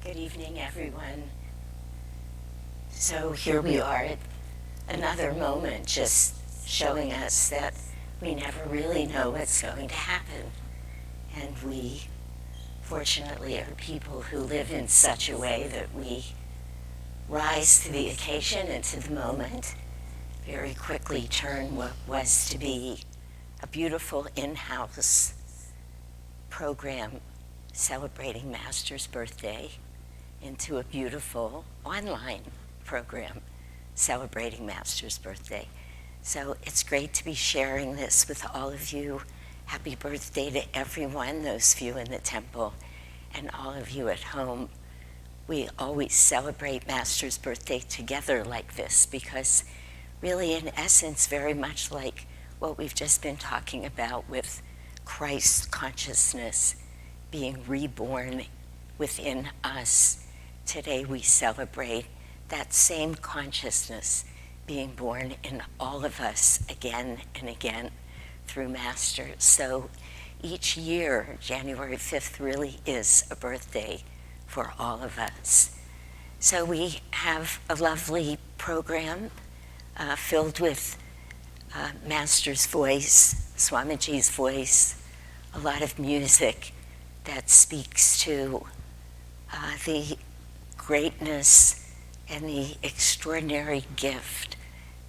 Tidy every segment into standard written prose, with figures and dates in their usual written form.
Good evening, everyone. So here we are at another moment, just showing us that we never really know what's going to happen. And we, fortunately, are people who live in such a way that we rise to the occasion and to the moment, very quickly turn what was to be a beautiful in-house program celebrating Master's birthday into a beautiful online program celebrating Master's birthday. So it's great to be sharing this with all of you. Happy birthday to everyone, those of you in the temple and all of you at home. We always celebrate Master's birthday together like this because really, in essence, very much like what we've just been talking about with Christ consciousness being reborn within us. Today we celebrate that same consciousness being born in all of us again and again through Master. So each year, January 5th really is a birthday for all of us. So we have a lovely program filled with Master's voice, Swamiji's voice, a lot of music that speaks to the greatness and the extraordinary gift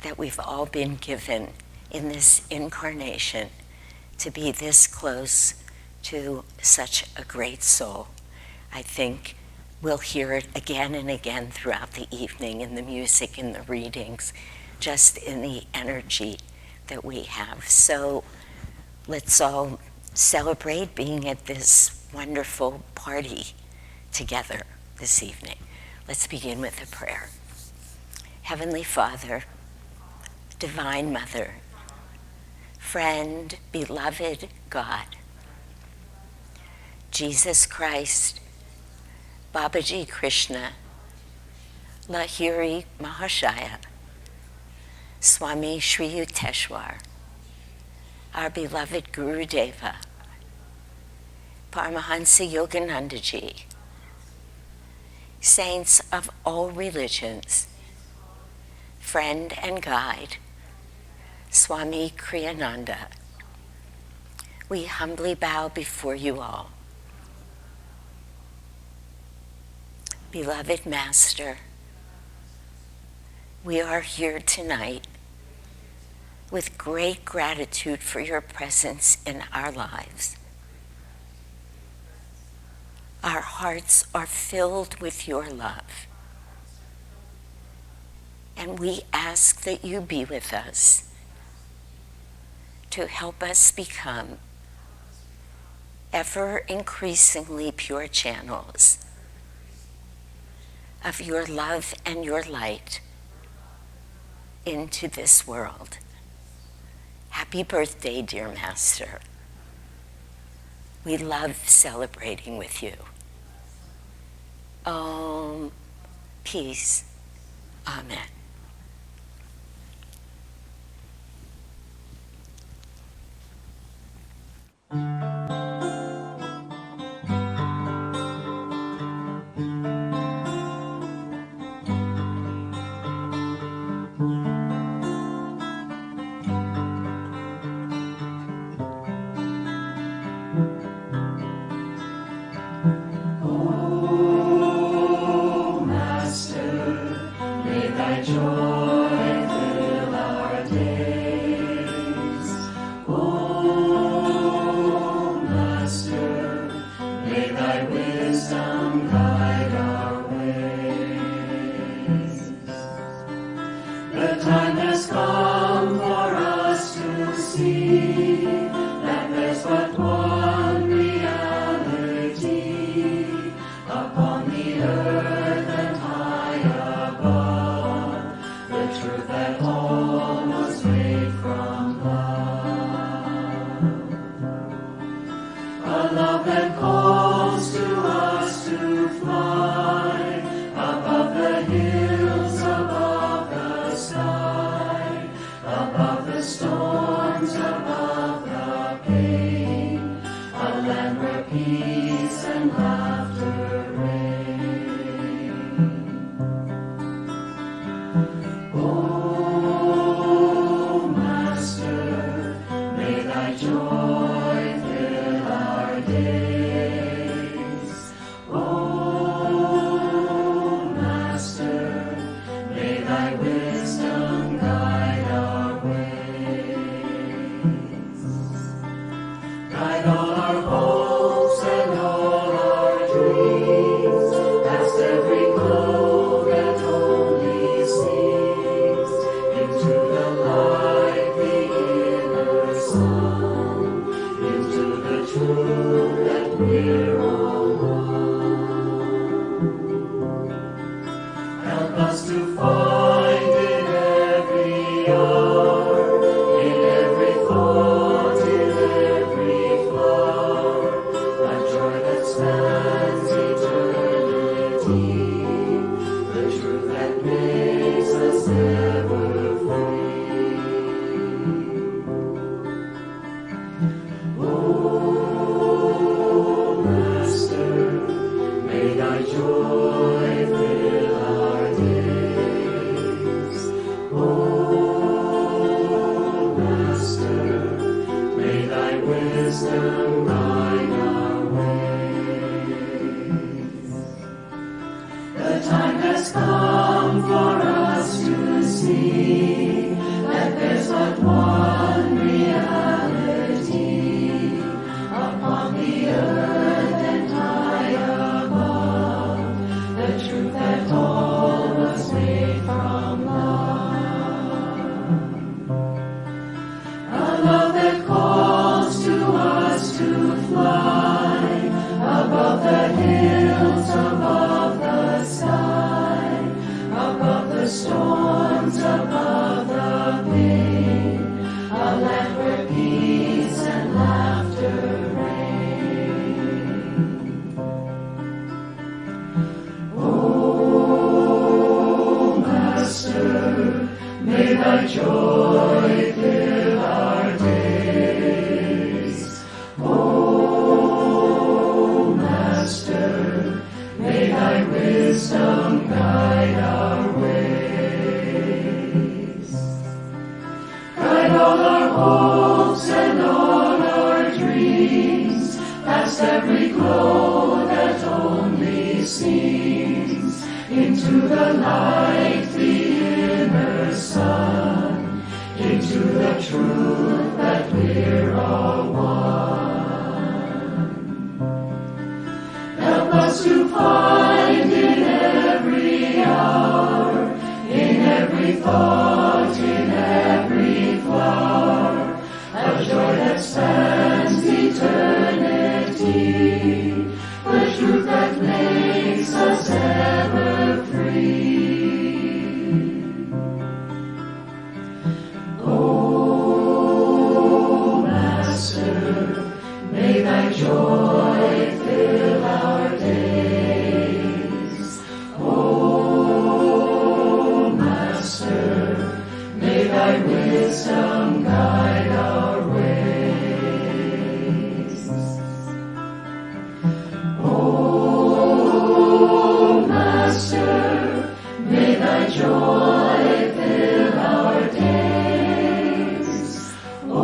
that we've all been given in this incarnation to be this close to such a great soul. I think we'll hear it again and again throughout the evening in the music, in the readings, just in the energy that we have. So let's all celebrate being at this wonderful party together this evening. Let's begin with a prayer. Heavenly Father, Divine Mother, friend, beloved God, Jesus Christ, Babaji Krishna, Lahiri Mahashaya, Swami Sri Yukteswar, our beloved Guru Deva, Paramhansa Yogananda ji, saints of all religions, friend and guide, Swami Kriyananda, we humbly bow before you all. Beloved Master, we are here tonight with great gratitude for your presence in our lives. Our hearts are filled with your love. And we ask that you be with us to help us become ever increasingly pure channels of your love and your light into this world. Happy birthday, dear Master. We love celebrating with you. Om, peace, amen. Peace and laughter reign. joy fill our days. O Master, may thy wisdom guide our ways. Guide all our hopes and all our dreams, past every glow that only sees, into the light, the inner sun, into the truth that we're all one. Help us to find in every hour, in every thought, in every flower, a joy that spans eternity, the truth that makes us ever free. O Master, may thy joy fill our days. O Master, may thy wisdom guide our ways. The time has come for us to see that there's but one reality upon the earth and high above, the truth that all was made from love. A love that calls to us to fly above the hills, above the sky, above the storms, above the pain, a land where peace and laughter reign. O Master, may thy joy fill our days. O Master, may thy wisdom guide our ways. Guide all our hopes and all our dreams, past every glow that only seems, into the light, the inner sun, into the truth that we're all one. Help us to find in every hour, in every thought, in every flower, a joy that spans eternity, the truth that makes us ever free. O Master, may thy joy fill our days. O Master, may thy wisdom guide our ways. O Master, may thy joy fill our days. O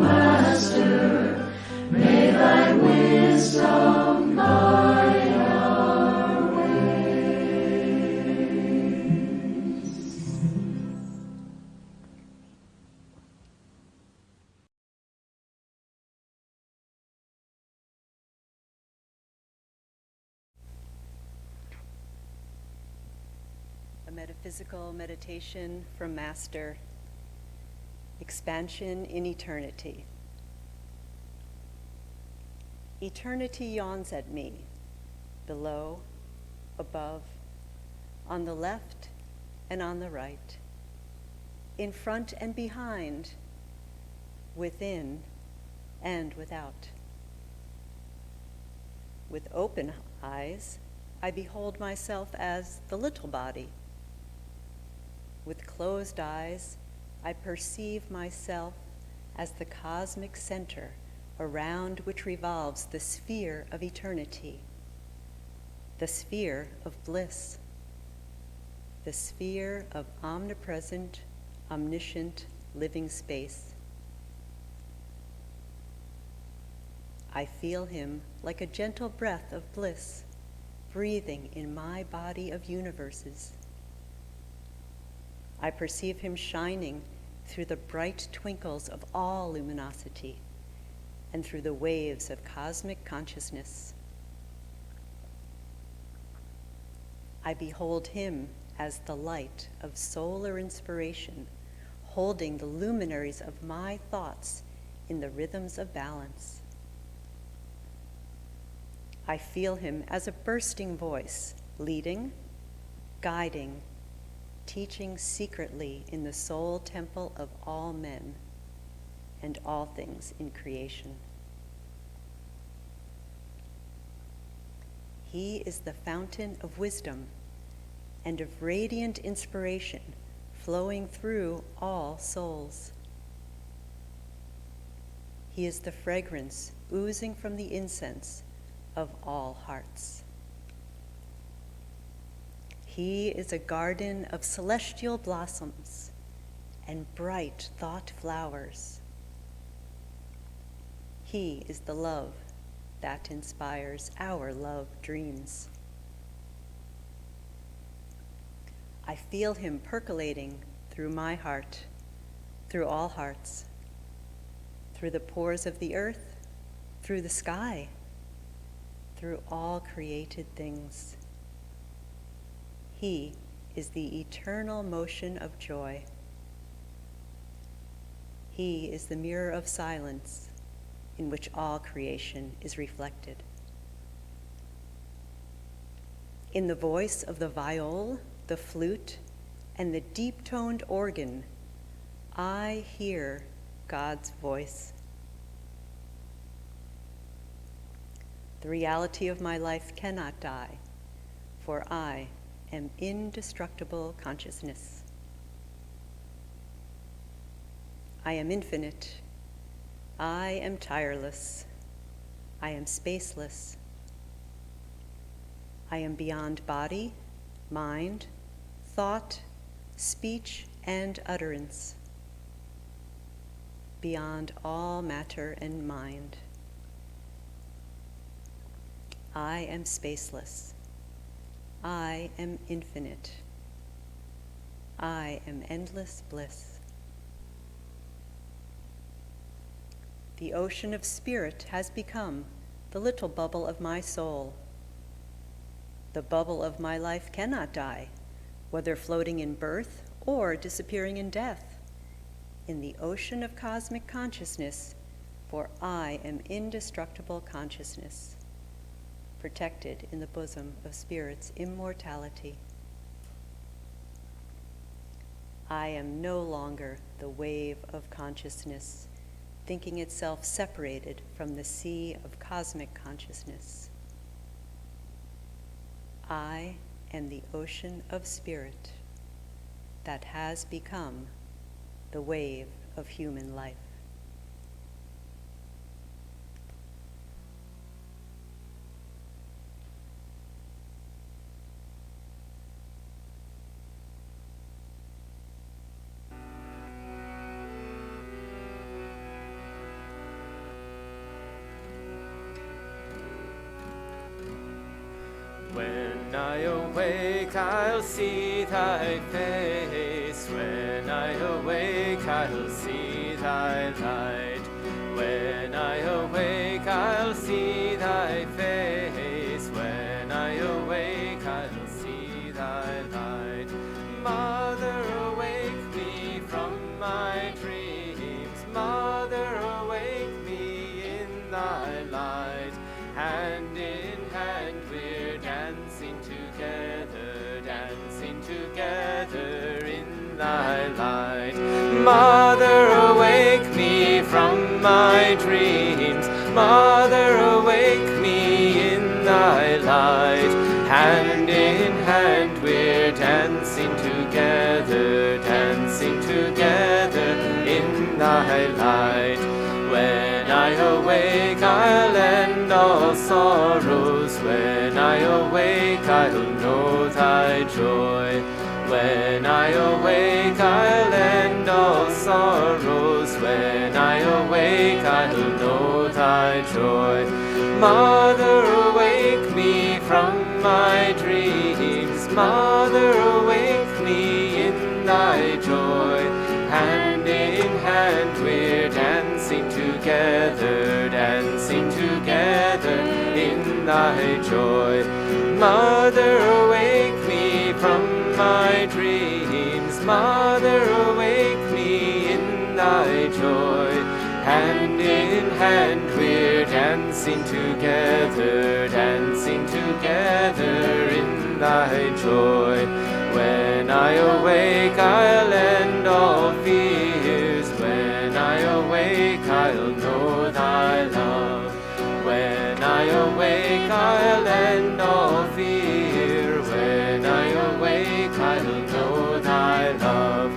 Master, may thy wisdom guide our ways. A metaphysical meditation from Master. Expansion in eternity. Eternity yawns at me, below, above, on the left and on the right, in front and behind, within and without. With open eyes, I behold myself as the little body. With closed eyes, I perceive myself as the cosmic center around which revolves the sphere of eternity, the sphere of bliss, the sphere of omnipresent, omniscient living space, I feel him like a gentle breath of bliss, breathing in my body of universes. I perceive him shining through the bright twinkles of all luminosity and through the waves of cosmic consciousness. I behold him as the light of solar inspiration, holding the luminaries of my thoughts in the rhythms of balance. I feel him as a bursting voice, leading, guiding, teaching secretly in the soul temple of all men and all things in creation. He is the fountain of wisdom and of radiant inspiration flowing through all souls. He is the fragrance oozing from the incense of all hearts. He is a garden of celestial blossoms and bright thought flowers. He is the love that inspires our love dreams. I feel him percolating through my heart, through all hearts, through the pores of the earth, through the sky, through all created things. He is the eternal motion of joy. He is the mirror of silence in which all creation is reflected. In the voice of the viol, the flute, and the deep-toned organ, I hear God's voice. The reality of my life cannot die, for I am indestructible consciousness. I am infinite. I am tireless. I am spaceless. I am beyond body, mind, thought, speech, and utterance, beyond all matter and mind. I am spaceless. I am infinite. I am endless bliss. The ocean of spirit has become the little bubble of my soul. The bubble of my life cannot die, whether floating in birth or disappearing in death, in the ocean of cosmic consciousness, for I am indestructible consciousness, protected in the bosom of spirit's immortality. I am no longer the wave of consciousness, thinking itself separated from the sea of cosmic consciousness. I am the ocean of spirit that has become the wave of human life. When I awake, I'll see thy face. When I awake, I'll see thy light. When I awake, I'll see thy face. When I awake, I'll see thy light. Mother, awake me from my dreams. Mother, awake me in thy light. Hand in hand we're dancing together in thy light. Mother, awake me from my dreams. Mother, awake me in thy light. Hand in hand we're dancing together in thy light. When I awake, I'll end all sorrows. When I awake, I'll know thy joy. When I awake, I'll end all sorrows. When I awake, I'll know thy thy joy. Mother, awake me from my dreams. Mother, awake me in thy joy. Hand in hand we're dancing together, dancing together in thy joy. Mother, awake me from my dreams. Mother, awake me in thy joy. Hand in hand we're dancing together, dancing together in thy joy. When I awake I'll end all fears. When I awake I'll know thy love. When I awake I'll end all fear. When I awake I'll know thy love.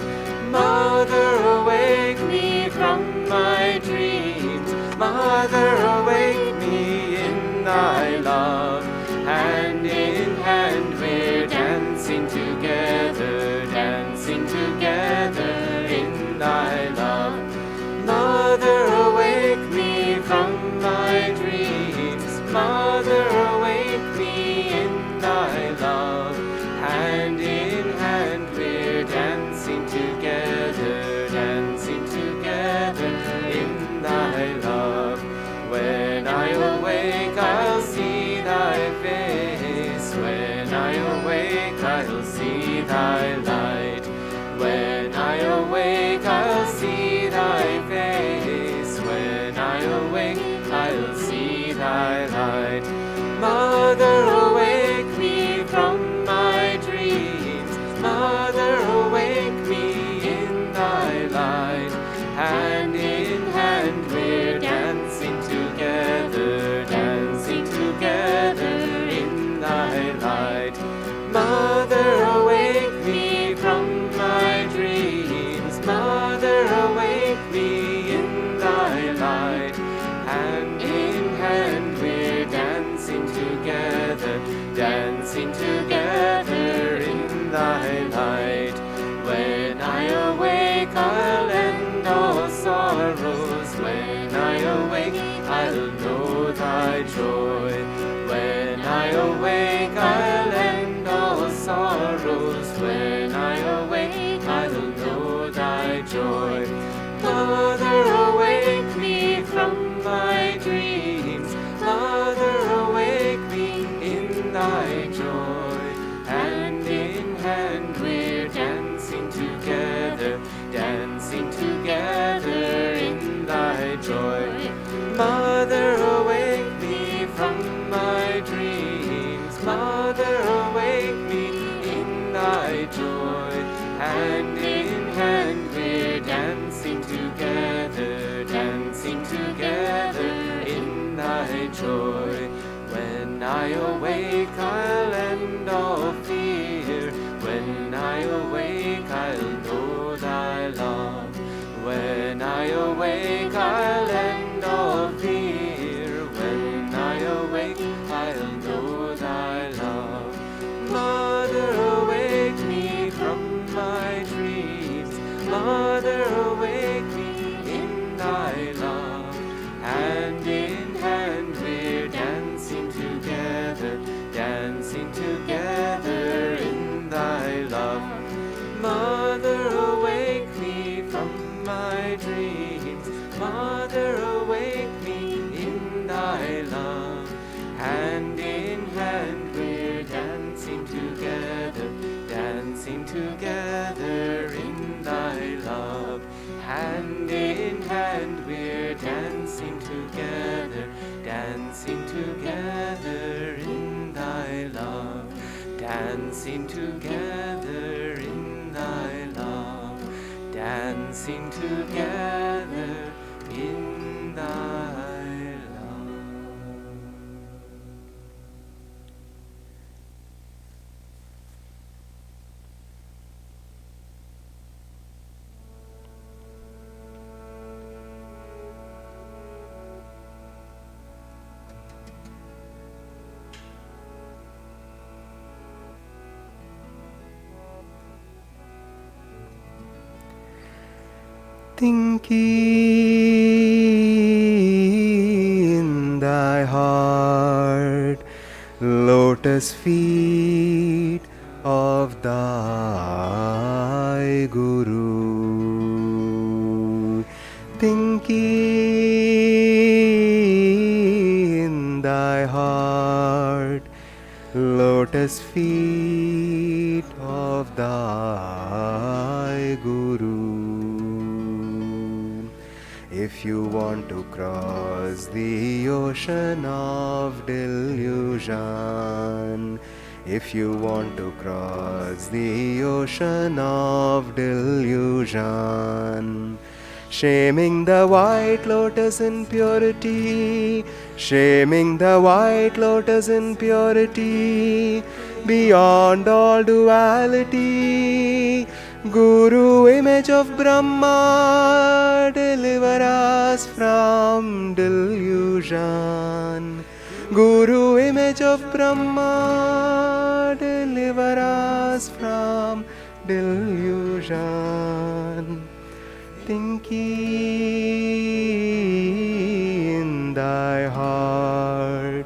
Mother, awake me from my dreams. Mother, awake me in thy love. Hand in hand we're dancing together, dancing together in thy love. Mother, awake me from my dreams. Mother, awake me in thy love. Hand in hand we're dancing together, dancing together in thy love. When I awake I'll see thy face. When I awake I'll see thy light. When I awake I'll see thy face. When I awake I'll see thy light. Mother, awake me from my dreams. Mother, awake me in thy light. Hand in hand we're dancing together, dancing together in thy light. Mother, awake me from my dreams. Mother, awake me in thy light. Hand in hand we're dancing together, dancing together in thy light. When I awake I'll end all sorrows. When I awake I'll know thy joy. When I awake I'll end all sorrows. When I awake I'll know thy joy. Mother, awake me from my dreams. Mother, awake me in thy joy. Hand in hand we're dancing together, dancing together in thy joy. Mother, awake me from my dreams. Mother, awake me in thy joy. Hand in hand we're dancing together, dancing together in thy joy. When I awake I'll end all fear. When I awake I'll know thy love. When I awake I'll end all fear. When I awake I'll know thy love. Mother, awake me from my dreams. Mother, awake me in thy love. Hand in hand we're dancing together, dancing together in thy love. Mother, awake me from my dreams. Mother, awake me in thy love. Hand in hand we're dancing together, dancing together in thy love. Hand in hand we're dancing together, dancing together in thy love. Dancing together in thy love. Dancing together in thy love. Thinking lotus feet of thy Guru. Think in thy heart, lotus feet of thy Guru. If you want to cross the ocean of delusion, if you want to cross the ocean of delusion, shaming the white lotus in purity, shaming the white lotus in purity, beyond all duality, Guru, image of Brahma, deliver us from delusion. Guru, image of Brahma, deliver us from delusion. Think in thy heart,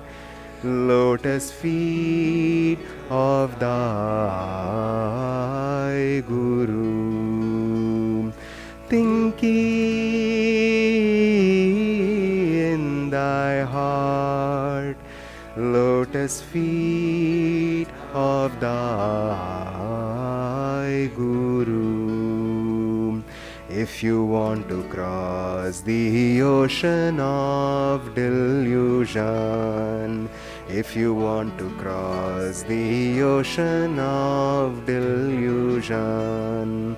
lotus feet of thy Guru. Think in thy heart, lotus feet of thy Guru. If you want to cross the ocean of delusion, if you want to cross the ocean of delusion,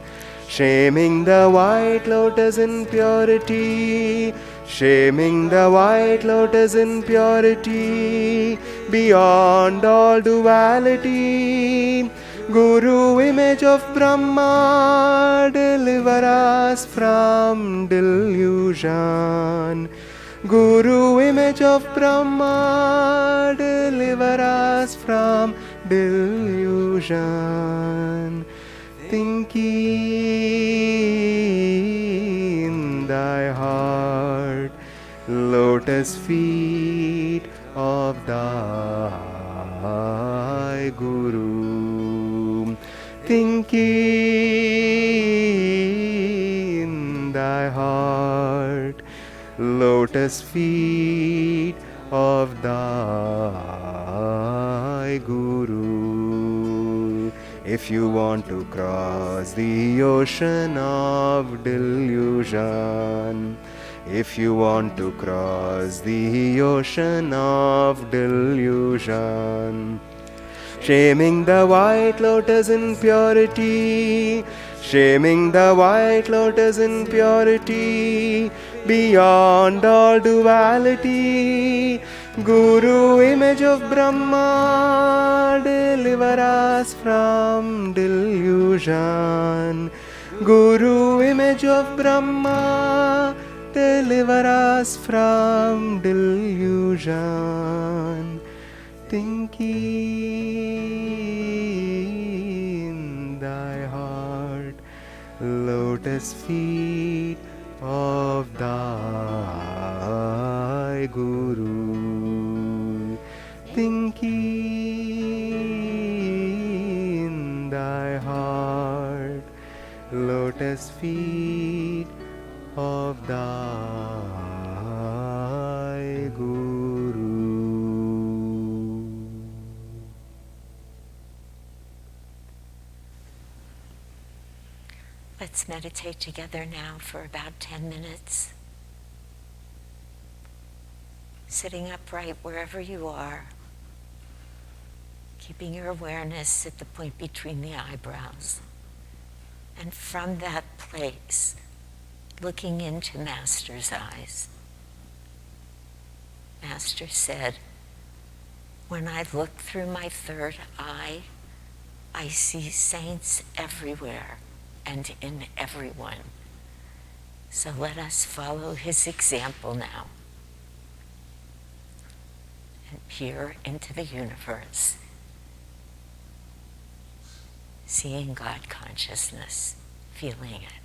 shaming the white lotus in purity, shaming the white lotus in purity, beyond all duality, Guru, image of Brahma, deliver us from delusion. Guru, image of Brahma, deliver us from delusion. Think in thy heart, lotus feet of thy Guru. Think in thy heart, lotus feet of thy Guru. If you want to cross the ocean of delusion, if you want to cross the ocean of delusion, shaming the white lotus in purity, shaming the white lotus in purity, beyond all duality, Guru, image of Brahma, deliver us from delusion. Guru, image of Brahma, deliver us from delusion. Think in thy heart, lotus feet of thy Guru. Think in thy heart, lotus feet of thy Guru. Let's meditate together now for about 10 minutes. Sitting upright wherever you are, keeping your awareness at the point between the eyebrows. And from that place, looking into Master's eyes. Master said, when I look through my third eye, I see saints everywhere and in everyone. So let us follow his example now and peer into the universe, seeing God consciousness, feeling it.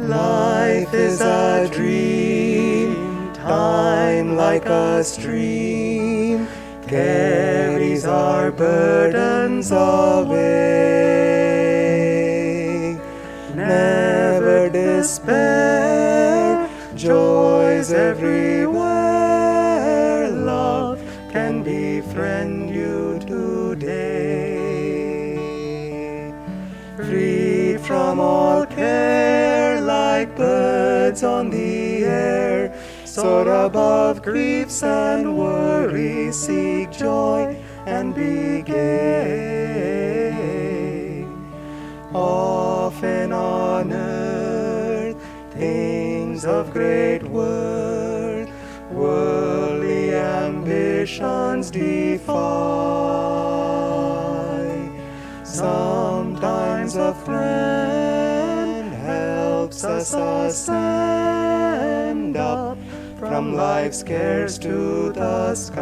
Life is a dream, time like a stream carries our burdens away. Never despair, joys everywhere. Love can befriend you today. Free from all care, like birds on the air, soar above griefs and worries, seek joy and be gay. Often on earth, things of great worth, worldly ambitions defy. Sometimes a friend helps us ascend up from life's cares to the skies.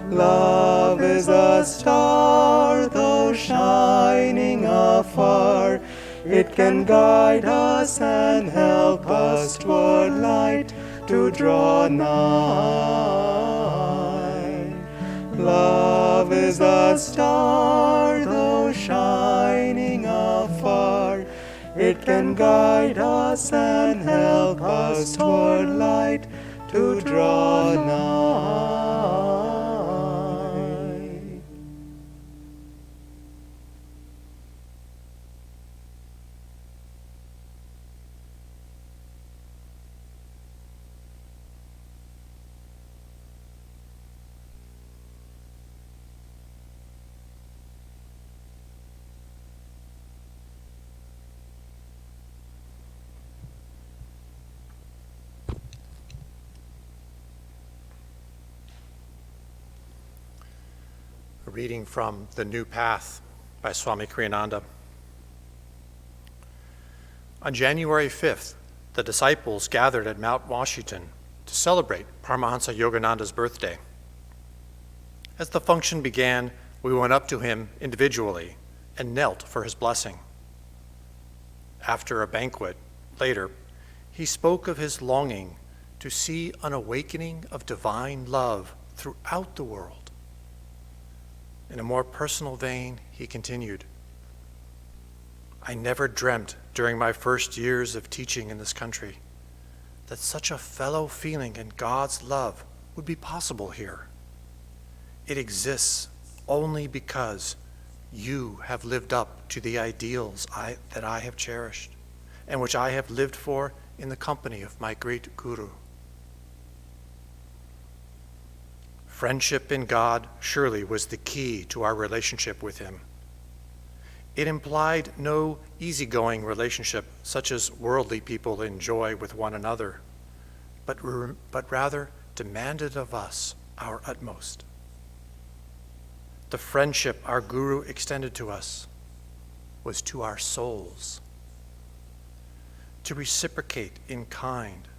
Love is a star, though shining afar. It can guide us and help us toward light to draw nigh. Love is a star, though shining afar. It can guide us and help us toward light to draw nigh. A reading from The New Path by Swami Kriyananda. On January 5th, the disciples gathered at Mount Washington to celebrate Paramhansa Yogananda's birthday. As the function began, we went up to him individually and knelt for his blessing. After a banquet, later, he spoke of his longing to see an awakening of divine love throughout the world. In a more personal vein, he continued, I never dreamt during my first years of teaching in this country that such a fellow feeling in God's love would be possible here. It exists only because you have lived up to the ideals that I have cherished and which I have lived for in the company of my great Guru. Friendship in God surely was the key to our relationship with him. It implied no easygoing relationship such as worldly people enjoy with one another, but rather demanded of us our utmost. The friendship our Guru extended to us was to our souls. To reciprocate in kind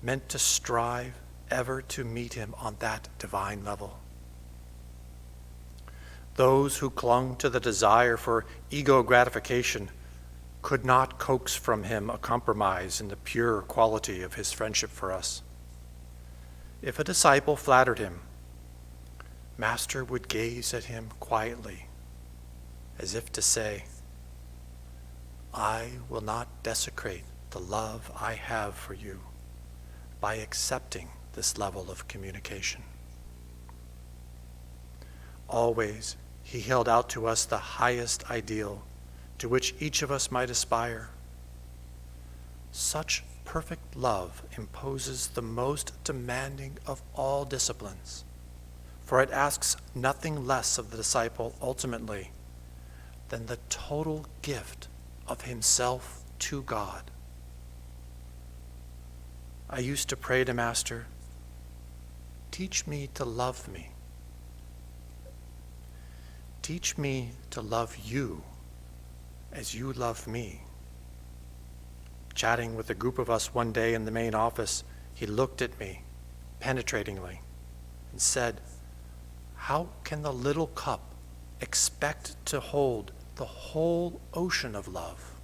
meant to strive ever to meet him on that divine level. Those who clung to the desire for ego gratification could not coax from him a compromise in the pure quality of his friendship for us. If a disciple flattered him, Master would gaze at him quietly, as if to say, I will not desecrate the love I have for you by accepting this level of communication. Always, he held out to us the highest ideal to which each of us might aspire. Such perfect love imposes the most demanding of all disciplines, for it asks nothing less of the disciple ultimately than the total gift of himself to God. I used to pray to Master, teach me to love me. Teach me to love you as you love me. Chatting with a group of us one day in the main office, he looked at me penetratingly and said, how can the little cup expect to hold the whole ocean of love?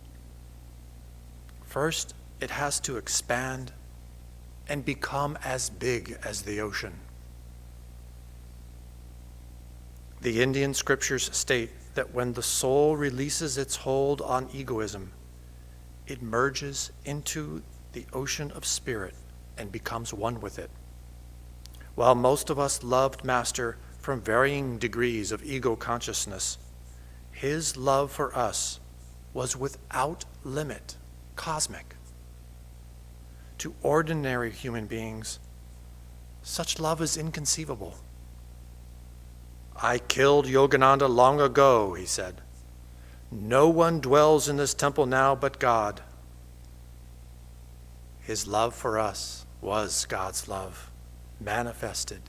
first it has to expand and become as big as the ocean. The Indian scriptures state that when the soul releases its hold on egoism, it merges into the ocean of spirit and becomes one with it. While most of us loved Master from varying degrees of ego consciousness, his love for us was without limit, cosmic. To ordinary human beings, such love is inconceivable. I killed Yogananda long ago, he said. No one dwells in this temple now but God. His love for us was God's love, manifested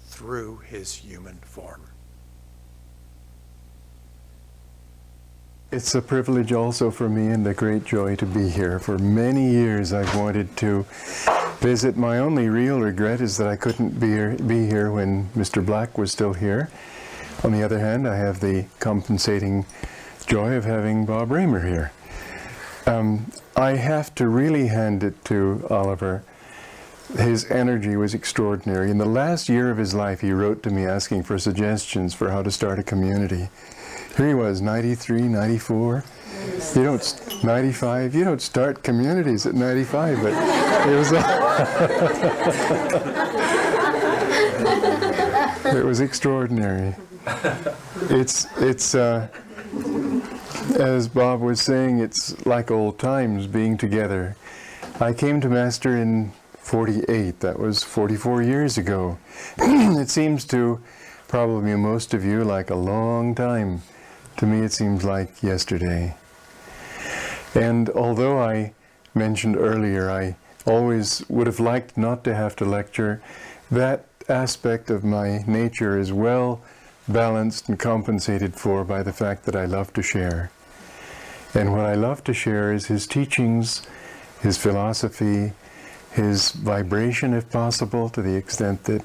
through his human form. It's a privilege also for me and a great joy to be here. For many years I've wanted to visit. My only real regret is that I couldn't be here when Mr. Black was still here. On the other hand, I have the compensating joy of having Bob Raymer here. I have to really hand it to Oliver. His energy was extraordinary. In the last year of his life, he wrote to me asking for suggestions for how to start a community. Here he was, 93, 94. 95. You don't start communities at 95, but it was it was extraordinary. It's as Bob was saying, it's like old times being together. I came to Master in 48. That was 44 years ago. It seems to probably most of you like a long time. To me, it seems like yesterday. And although I mentioned earlier I always would have liked not to have to lecture, that aspect of my nature is well balanced and compensated for by the fact that I love to share. And what I love to share is his teachings, his philosophy, his vibration, if possible, to the extent that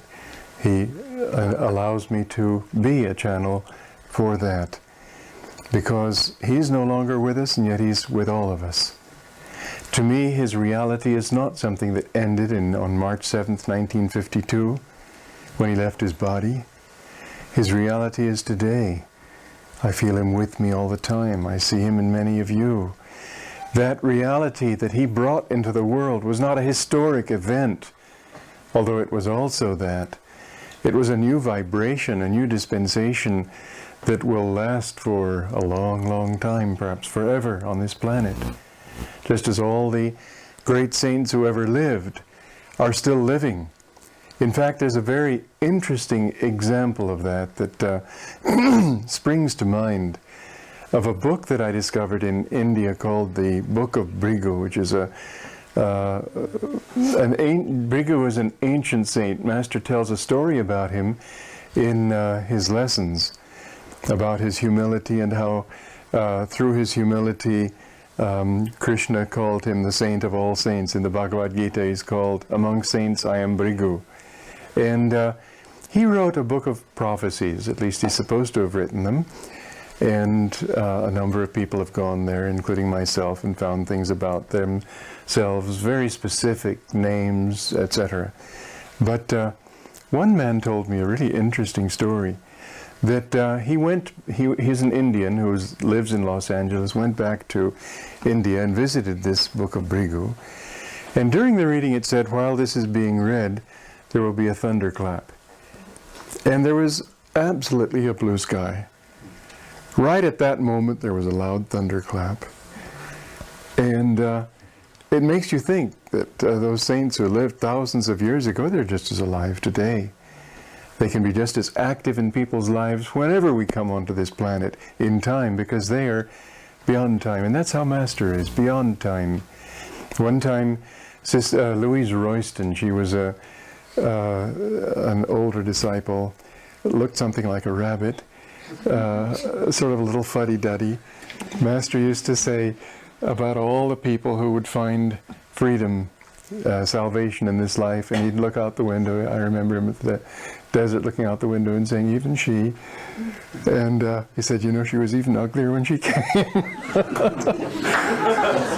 he allows me to be a channel for that. Because he's no longer with us, and yet he's with all of us. To me, his reality is not something that ended on March 7th, 1952, when he left his body. His reality is today. I feel him with me all the time. I see him in many of you. That reality that he brought into the world was not a historic event, although it was also that. It was a new vibration, a new dispensation that will last for a long, long time, perhaps forever on this planet. Just as all the great saints who ever lived are still living. In fact, there's a very interesting example of that springs to mind, of a book that I discovered in India called the Book of Bhrigu, which is Bhrigu is an ancient saint. Master tells a story about him in his lessons, about his humility and how through his humility Krishna called him the saint of all saints. In the Bhagavad Gita he's called, among saints I am Bhrigu. And he wrote a book of prophecies, at least he's supposed to have written them. And a number of people have gone there, including myself, and found things about themselves, very specific names, etc. But one man told me a really interesting story, that he's an Indian who lives in Los Angeles, went back to India and visited this Book of Bhrigu. And during the reading it said, while this is being read, there will be a thunderclap. And there was absolutely a blue sky. Right at that moment, there was a loud thunderclap. And it makes you think that those saints who lived thousands of years ago, they're just as alive today. They can be just as active in people's lives whenever we come onto this planet in time, because they are beyond time. And that's how Master is, beyond time. One time, Louise Royston, she was an older disciple, looked something like a rabbit, sort of a little fuddy-duddy. Master used to say about all the people who would find freedom salvation in this life, and he'd look out the window. I remember him at the desert looking out the window and saying, even she. And he said, you know, she was even uglier when she came.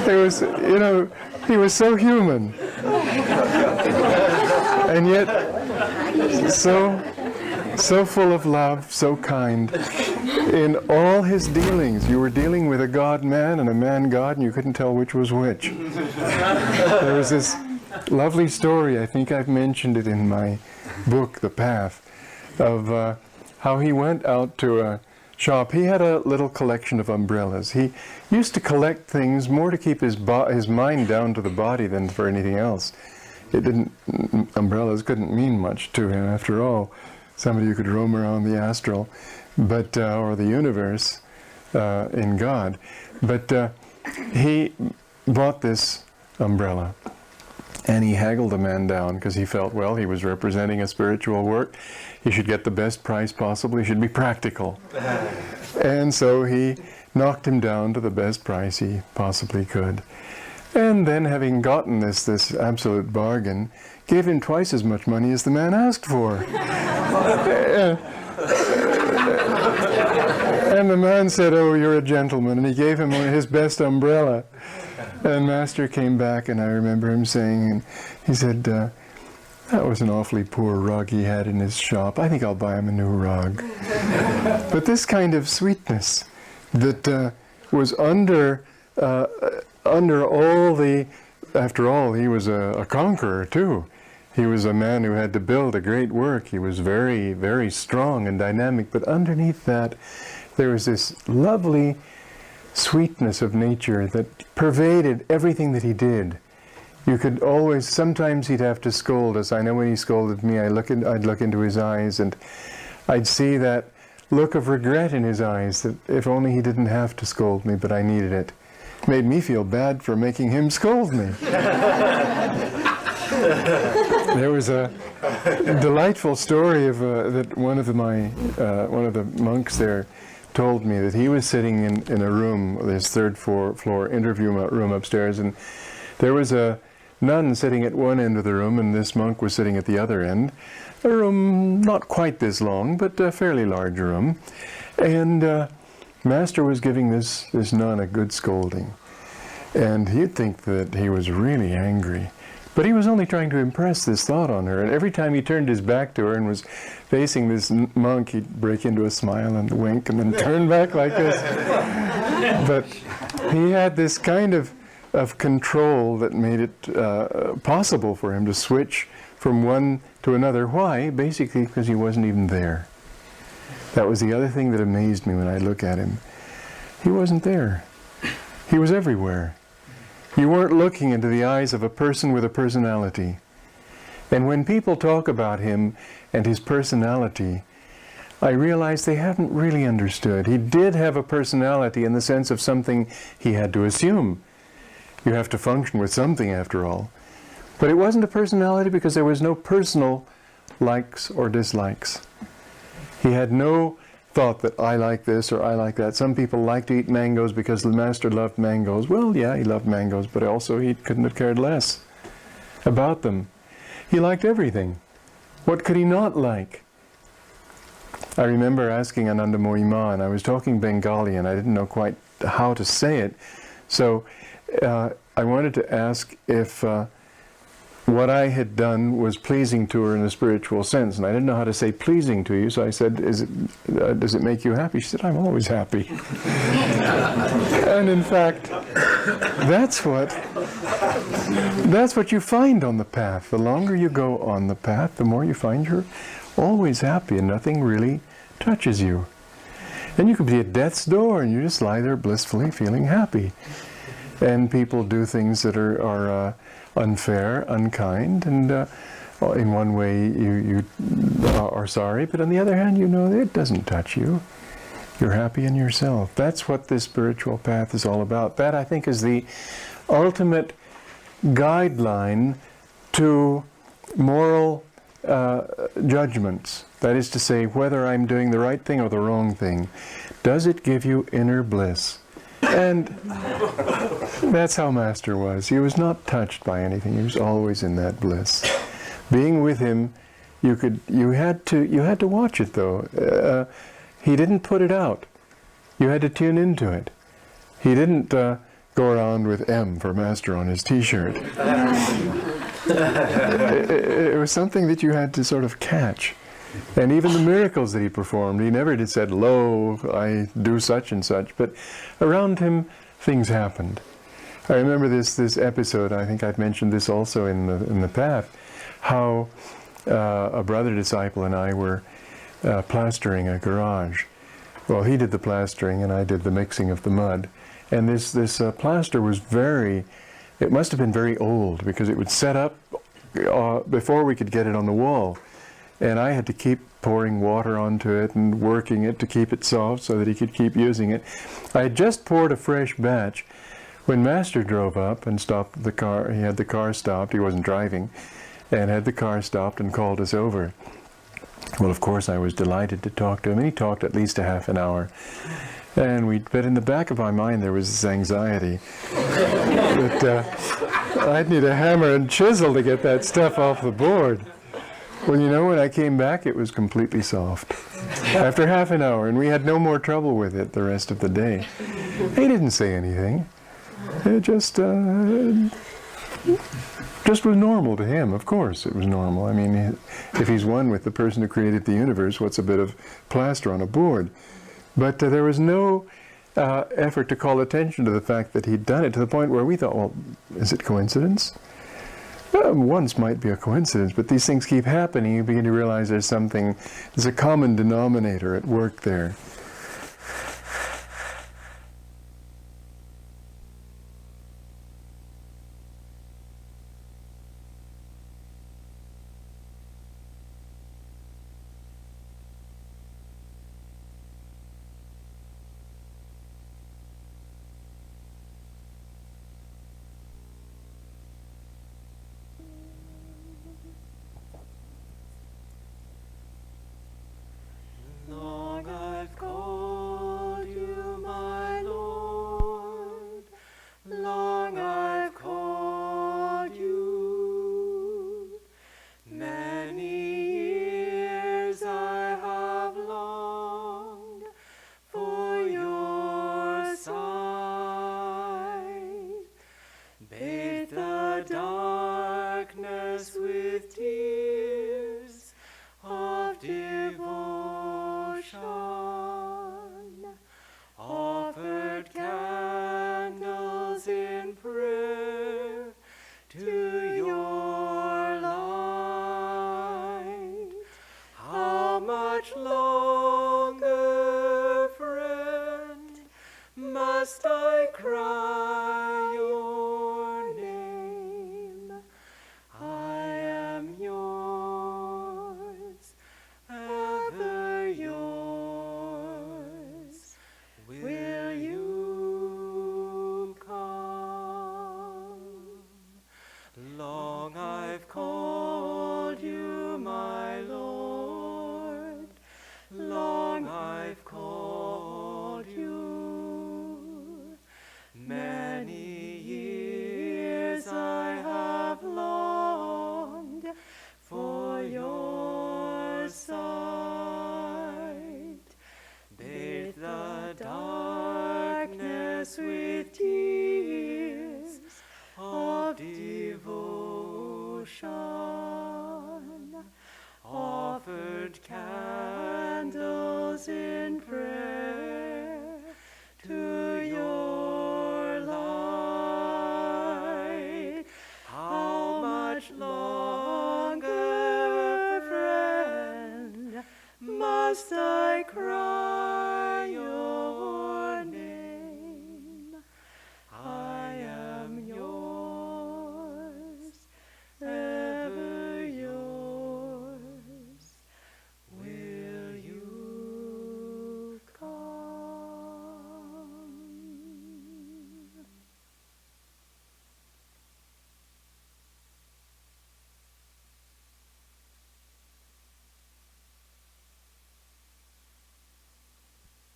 It was, you know, he was so human. And yet, so full of love, so kind. In all his dealings, you were dealing with a God-man and a man-God, and you couldn't tell which was which. There was this lovely story, I think I've mentioned it in my book, The Path, of how he went out to a shop. He had a little collection of umbrellas. He used to collect things more to keep his mind down to the body than for anything else. Umbrellas couldn't mean much to him after all. Somebody who could roam around the astral, but or the universe in God. But he bought this umbrella, and he haggled the man down because he felt, well, he was representing a spiritual work. He should get the best price possible. He should be practical. And so he knocked him down to the best price he possibly could. And then, having gotten this absolute bargain, gave him twice as much money as the man asked for. And the man said, oh, you're a gentleman. And he gave him his best umbrella. And Master came back, and I remember him saying, and he said, that was an awfully poor rug he had in his shop. I think I'll buy him a new rug. But this kind of sweetness that was under all the, after all, he was a conqueror too. He was a man who had to build a great work. He was very, very strong and dynamic, but underneath that, there was this lovely sweetness of nature that pervaded everything that he did. You could always, sometimes he'd have to scold us. I know when he scolded me, I'd look into his eyes, and I'd see that look of regret in his eyes, that if only he didn't have to scold me, but I needed it. It made me feel bad for making him scold me. There was a delightful story of that one of the monks there told me, that he was sitting in a room, this third floor interview room upstairs, and there was a nun sitting at one end of the room, and this monk was sitting at the other end. A room not quite this long, but a fairly large room. And Master was giving this nun a good scolding. And he'd think that he was really angry. But he was only trying to impress this thought on her. And every time he turned his back to her and was facing this monk, he'd break into a smile and wink and then turn back like this. But he had this kind of control that made it possible for him to switch from one to another. Why? Basically because he wasn't even there. That was the other thing that amazed me when I look at him. He wasn't there. He was everywhere. You weren't looking into the eyes of a person with a personality. And when people talk about him and his personality, I realize they haven't really understood. He did have a personality in the sense of something he had to assume. You have to function with something after all. But it wasn't a personality because there was no personal likes or dislikes. He had no thought that I like this or I like that. Some people like to eat mangoes because the Master loved mangoes. Well, yeah, he loved mangoes, but also he couldn't have cared less about them. He liked everything. What could he not like? I remember asking Ananda Mohima, and I was talking Bengali, and I didn't know quite how to say it. So I wanted to ask if what I had done was pleasing to her in a spiritual sense, and I didn't know how to say pleasing to you, so I said, does it make you happy? She said, I'm always happy. And in fact, that's what you find on the path. The longer you go on the path, the more you find you're always happy and nothing really touches you. And you could be at death's door and you just lie there blissfully feeling happy. And people do things that are unfair, unkind, and in one way you are sorry, but on the other hand, you know it doesn't touch you. You're happy in yourself. That's what this spiritual path is all about. That, I think, is the ultimate guideline to moral judgments. That is to say, whether I'm doing the right thing or the wrong thing. Does it give you inner bliss? And that's how Master was. He was not touched by anything. He was always in that bliss. Being with him, you had to watch it though. He didn't put it out. You had to tune into it. He didn't go around with M for Master on his T-shirt. It was something that you had to sort of catch. And even the miracles that he performed, he never did said, "Lo, I do such and such," but around him things happened. I remember this episode, I think I've mentioned this also in the path, how a brother disciple and I were plastering a garage. Well, he did the plastering and I did the mixing of the mud. And this plaster was it must have been very old, because it would set up before we could get it on the wall. And I had to keep pouring water onto it and working it to keep it soft so that he could keep using it. I had just poured a fresh batch when Master drove up and stopped the car. He had the car stopped. He wasn't driving, and had the car stopped and called us over. Well, of course, I was delighted to talk to him, and he talked at least a half an hour. But in the back of my mind, there was this anxiety that I'd need a hammer and chisel to get that stuff off the board. Well, you know, when I came back, it was completely soft. After half an hour, and we had no more trouble with it the rest of the day. He didn't say anything. It just was normal to him. Of course, it was normal. I mean, if he's one with the person who created the universe, what's a bit of plaster on a board? But there was no effort to call attention to the fact that he'd done it, to the point where we thought, well, is it coincidence? Once might be a coincidence, but these things keep happening. You begin to realize there's a common denominator at work there. Long I've called you, my Lord. Long I've called you. Many years I have longed for your sight. Bathe the darkness with tears of devotion, offered candles in prayer to your light. How much longer, friend, must I cry your name? I am yours, ever yours. Will you come? Long I've called you, my Lord. Long I've called you. Many years I have longed for your sight. Bathe the darkness with tears of devotion, offered candles in prayer to your light. How much longer, friend, must I cry your name? I am yours, ever yours. Will you come?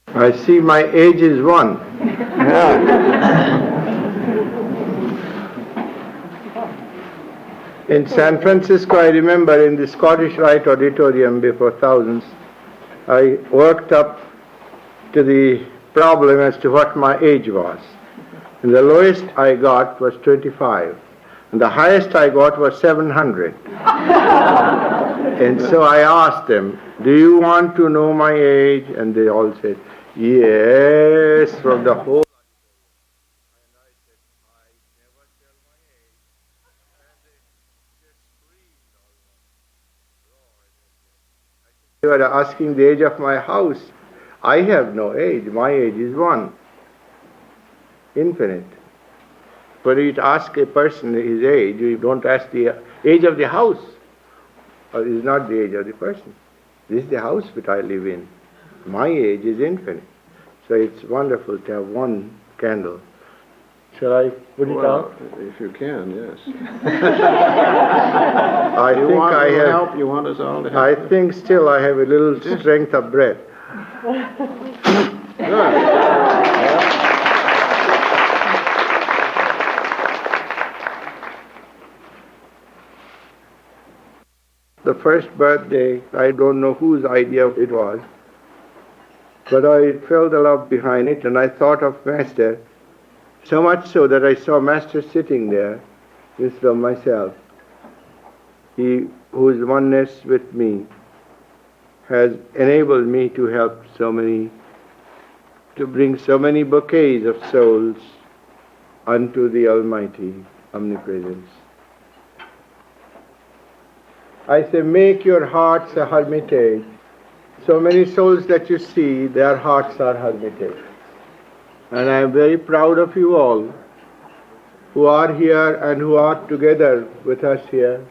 I see my age is one. In San Francisco, I remember in the Scottish Rite Auditorium before thousands, I worked up to the problem as to what my age was. And the lowest I got was 25. And the highest I got was 700. And so I asked them, do you want to know my age? And they all said, yes, from the whole. And I said, I never tell my age. And they just screamed almost. They were asking the age of my house. I have no age. My age is one. Infinite. When you ask a person his age, you don't ask the age of the house. Or it is not the age of the person. This is the house that I live in. My age is infinite. So it's wonderful to have one candle. Shall I put it out? If you can, yes. I think I have. Help. You want us all to help? I think still I have a little strength of breath. The first birthday, I don't know whose idea it was, but I felt the love behind it, and I thought of Master, so much so that I saw Master sitting there instead of myself. He, whose oneness with me, has enabled me to help so many, to bring so many bouquets of souls unto the Almighty Omnipresence. I say, make your hearts a hermitage. So many souls that you see, their hearts are hermitage. And I am very proud of you all who are here and who are together with us here.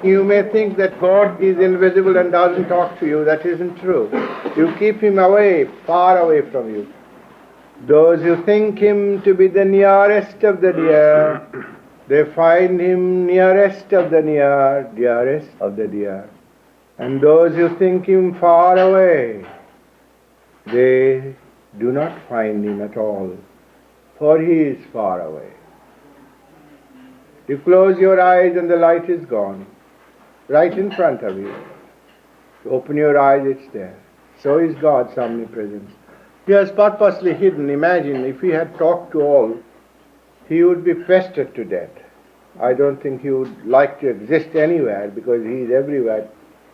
You may think that God is invisible and doesn't talk to you. That isn't true. You keep him away, far away from you. Those who think him to be the nearest of the dear, they find him nearest of the near, dearest of the dear. And those who think him far away, they do not find him at all, for he is far away. You close your eyes and the light is gone, right in front of you. You open your eyes, it's there. So is God's omnipresence. He has purposely hidden. Imagine if he had talked to all, he would be pestered to death. I don't think he would like to exist anywhere because he is everywhere.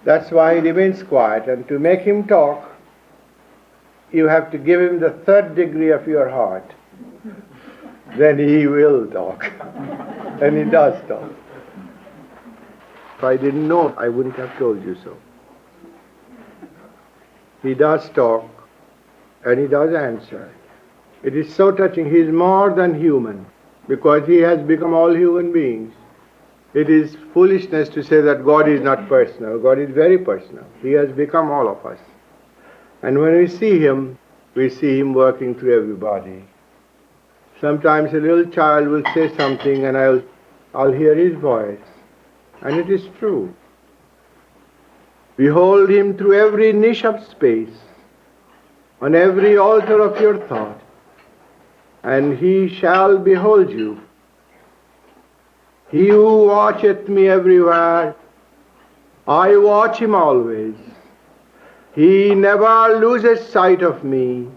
That's why he remains quiet. And to make him talk, you have to give him the third degree of your heart. Then he will talk. And he does talk. If I didn't know, I wouldn't have told you so. He does talk. And he does answer. It is so touching. He is more than human because he has become all human beings. It is foolishness to say that God is not personal. God is very personal. He has become all of us. And when we see him working through everybody. Sometimes a little child will say something and I'll hear his voice. And it is true. Behold him through every niche of space, on every altar of your thought, and he shall behold you. He who watcheth me everywhere, I watch him always. He never loses sight of me,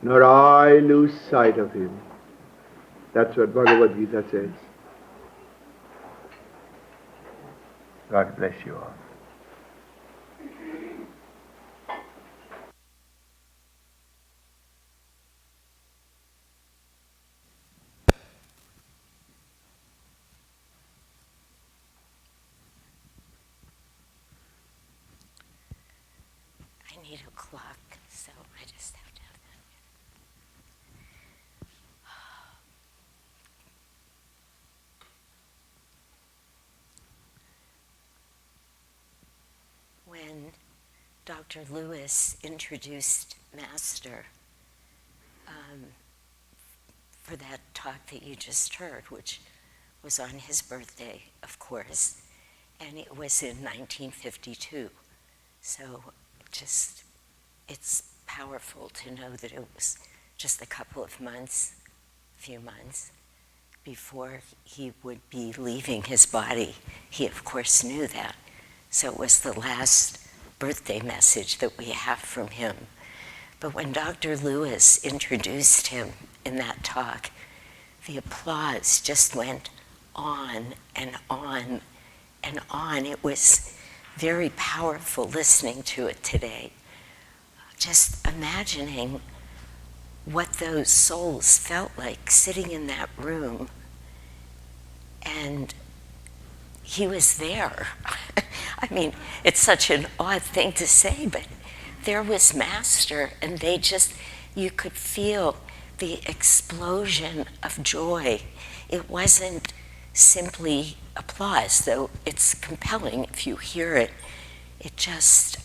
nor I lose sight of him. That's what Bhagavad Gita says. God bless you all. I need a clock, so I just have to have that. When Dr. Lewis introduced Master for that talk that you just heard, which was on his birthday, of course, And it was in 1952. So it's powerful to know that it was just a couple of months, few months, before he would be leaving his body. He, of course, knew that. So it was the last birthday message that we have from him. But when Dr. Lewis introduced him in that talk, the applause just went on and on and on. It was very powerful listening to it today. Just imagining what those souls felt like sitting in that room. And he was there. I mean, it's such an odd thing to say, but there was Master, and you could feel the explosion of joy. It wasn't simply applause, though it's compelling if you hear it. It just,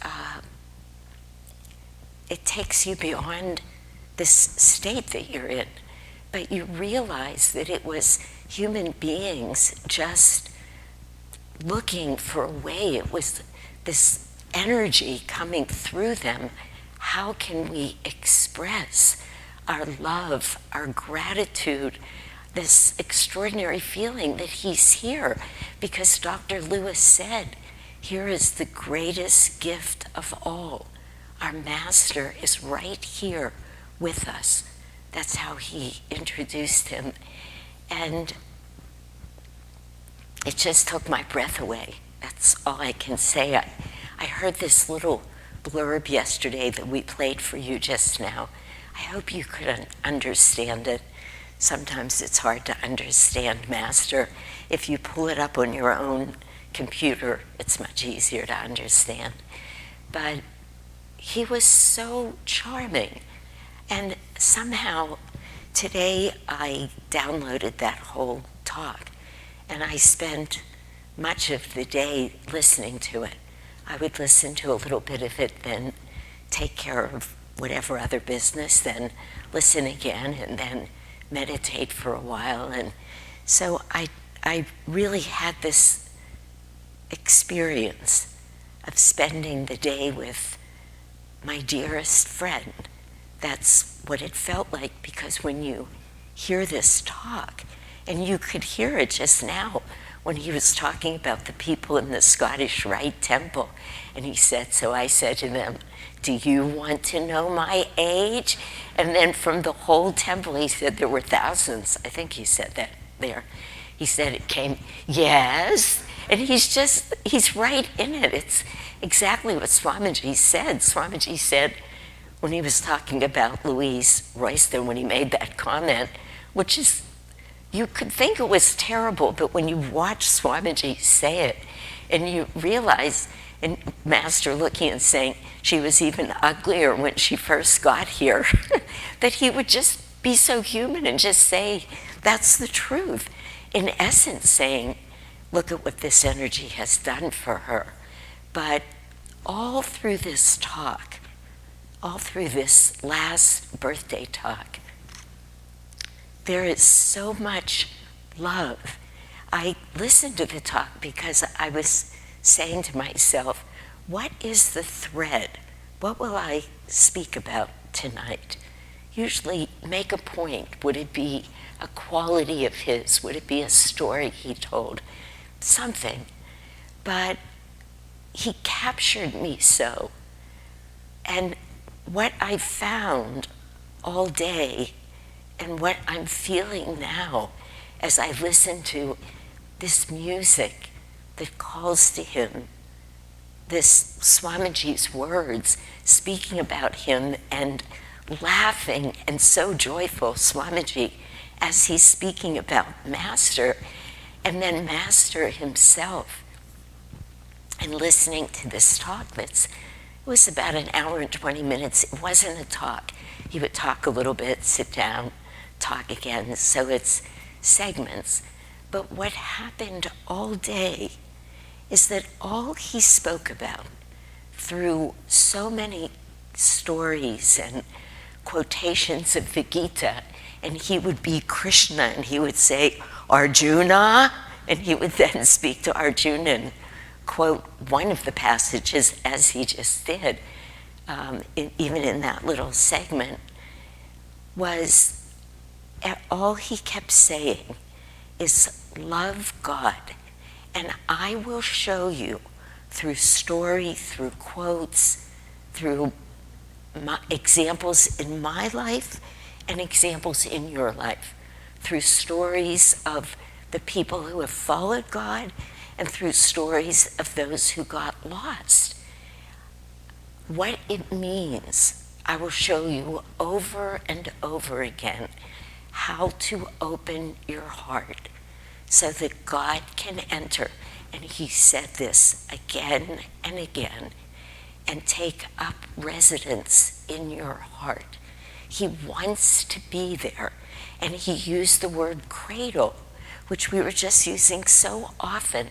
it takes you beyond this state that you're in. But you realize that it was human beings just looking for a way. It was this energy coming through them. How can we express our love, our gratitude, this extraordinary feeling that he's here? Because Dr. Lewis said, here is the greatest gift of all. Our Master is right here with us. That's how he introduced him. And it just took my breath away. That's all I can say. I heard this little blurb yesterday that we played for you just now. I hope you could understand it. Sometimes it's hard to understand Master. If you pull it up on your own computer, it's much easier to understand. But he was so charming. And somehow today I downloaded that whole talk, and I spent much of the day listening to it. I would listen to a little bit of it, then take care of whatever other business, then listen again, and then meditate for a while. And so I really had this experience of spending the day with my dearest friend. That's what it felt like, because when you hear this talk, and you could hear it just now when he was talking about the people in the Scottish Rite Temple, and he said, so I said to them, do you want to know my age? And then from the whole temple, he said there were thousands. I think he said that there. He said it came, yes. And he's right in it. It's exactly what Swamiji said. Swamiji said, when he was talking about Louise Royston, when he made that comment, which is, you could think it was terrible, but when you watch Swamiji say it, and you realize, and Master looking and saying, she was even uglier when she first got here, that he would just be so human and just say, that's the truth. In essence, saying, look at what this energy has done for her. But all through this talk, all through this last birthday talk, there is so much love. I listened to the talk because I was saying to myself, what is the thread? What will I speak about tonight? Usually make a point. Would it be a quality of his? Would it be a story he told? Something. But he captured me so. And what I found all day and what I'm feeling now as I listen to this music that calls to him, this Swamiji's words speaking about him and laughing and so joyful, Swamiji, as he's speaking about Master, and then Master himself, and listening to this talk it was about an hour and 20 minutes. It wasn't a talk. He would talk a little bit, sit down, talk again, so it's segments. But what happened all day is that all he spoke about through so many stories and quotations of the Gita, and he would be Krishna, and he would say, Arjuna, and he would then speak to Arjuna, quote one of the passages as he just did, even in that little segment, was all he kept saying is, love God, and I will show you through story, through quotes, through examples in my life and examples in your life, through stories of the people who have followed God and through stories of those who got lost. What it means, I will show you over and over again how to open your heart so that God can enter. And he said this again and again, and take up residence in your heart. He wants to be there. And he used the word cradle, which we were just using so often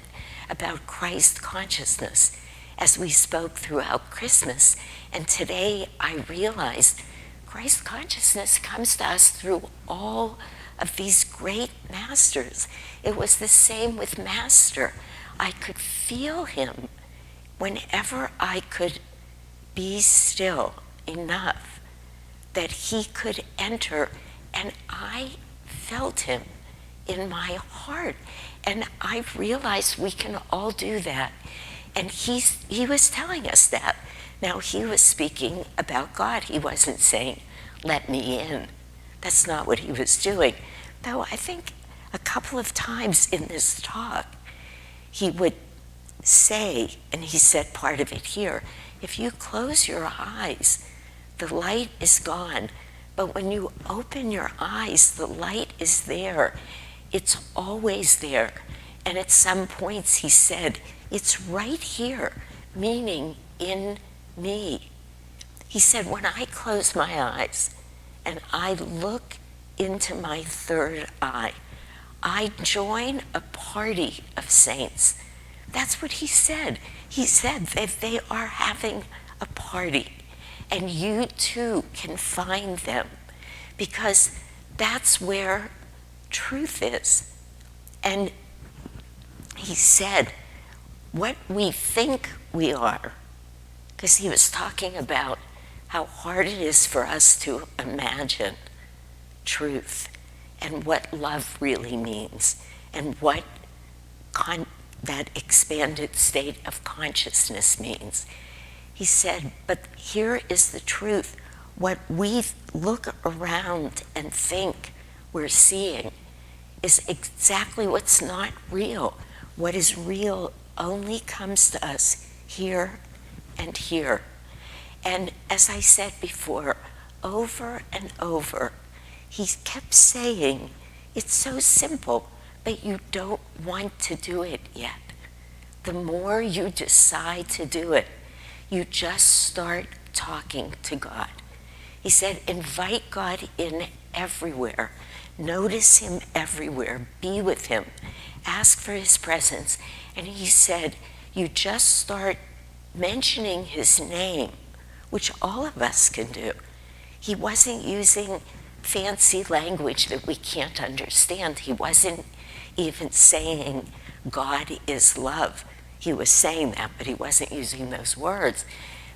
about Christ consciousness as we spoke throughout Christmas. And today I realized Christ consciousness comes to us through all of these great masters. It was the same with Master. I could feel him whenever I could be still enough that he could enter, and I felt him in my heart. And I realized we can all do that. And he was telling us that. Now, he was speaking about God. He wasn't saying, let me in. That's not what he was doing. Though I think a couple of times in this talk, he would say, and he said part of it here, if you close your eyes, the light is gone. But when you open your eyes, the light is there. It's always there. And at some points he said, it's right here, meaning in me. He said, when I close my eyes and I look into my third eye, I join a party of saints. That's what he said. He said that they are having a party, and you too can find them, because that's where truth is. And he said, what we think we are, because he was talking about how hard it is for us to imagine truth and what love really means and what that expanded state of consciousness means. He said, but here is the truth. What we look around and think we're seeing is exactly what's not real. What is real only comes to us here and here. And as I said before, over and over, he kept saying, it's so simple, but you don't want to do it yet. The more you decide to do it, you just start talking to God. He said, invite God in everywhere. Notice him everywhere. Be with him. Ask for his presence. And he said, you just start mentioning his name, which all of us can do. He wasn't using fancy language that we can't understand. He wasn't even saying God is love. He was saying that, but he wasn't using those words.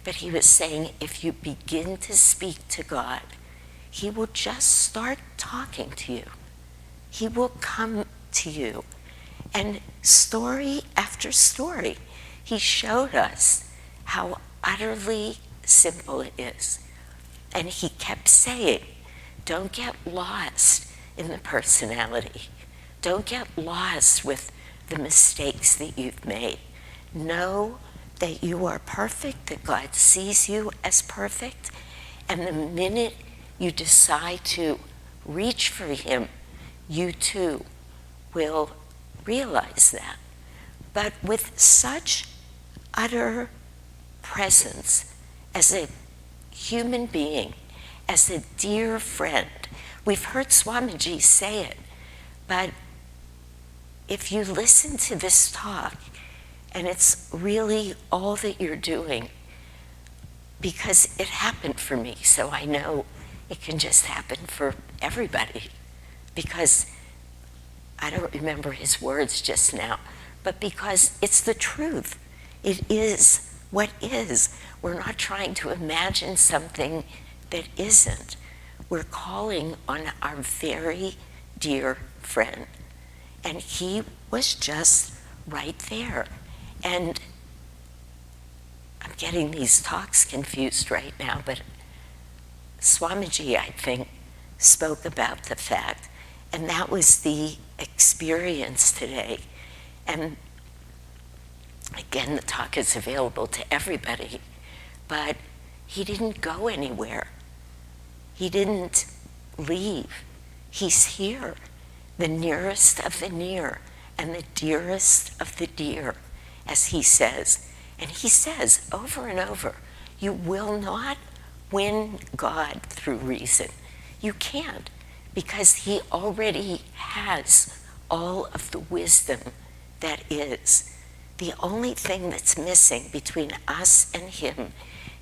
But he was saying, if you begin to speak to God, he will just start talking to you. He will come to you. And story after story, he showed us how utterly simple it is. And he kept saying, don't get lost in the personality. Don't get lost with the mistakes that you've made. Know that you are perfect, that God sees you as perfect, and the minute you decide to reach for him, you too will realize that. But with such utter presence as a human being, as a dear friend, we've heard Swamiji say it, but if you listen to this talk, and it's really all that you're doing, because it happened for me, so I know it can just happen for everybody, because I don't remember his words just now, but because it's the truth. It is what is. We're not trying to imagine something that isn't. We're calling on our very dear friend. And he was just right there. And I'm getting these talks confused right now, but Swamiji, I think, spoke about the fact, and that was the experience today. And again, the talk is available to everybody, but he didn't go anywhere. He didn't leave. He's here, the nearest of the near and the dearest of the dear, as he says. And he says over and over, you will not win God through reason. You can't, because he already has all of the wisdom that is. The only thing that's missing between us and him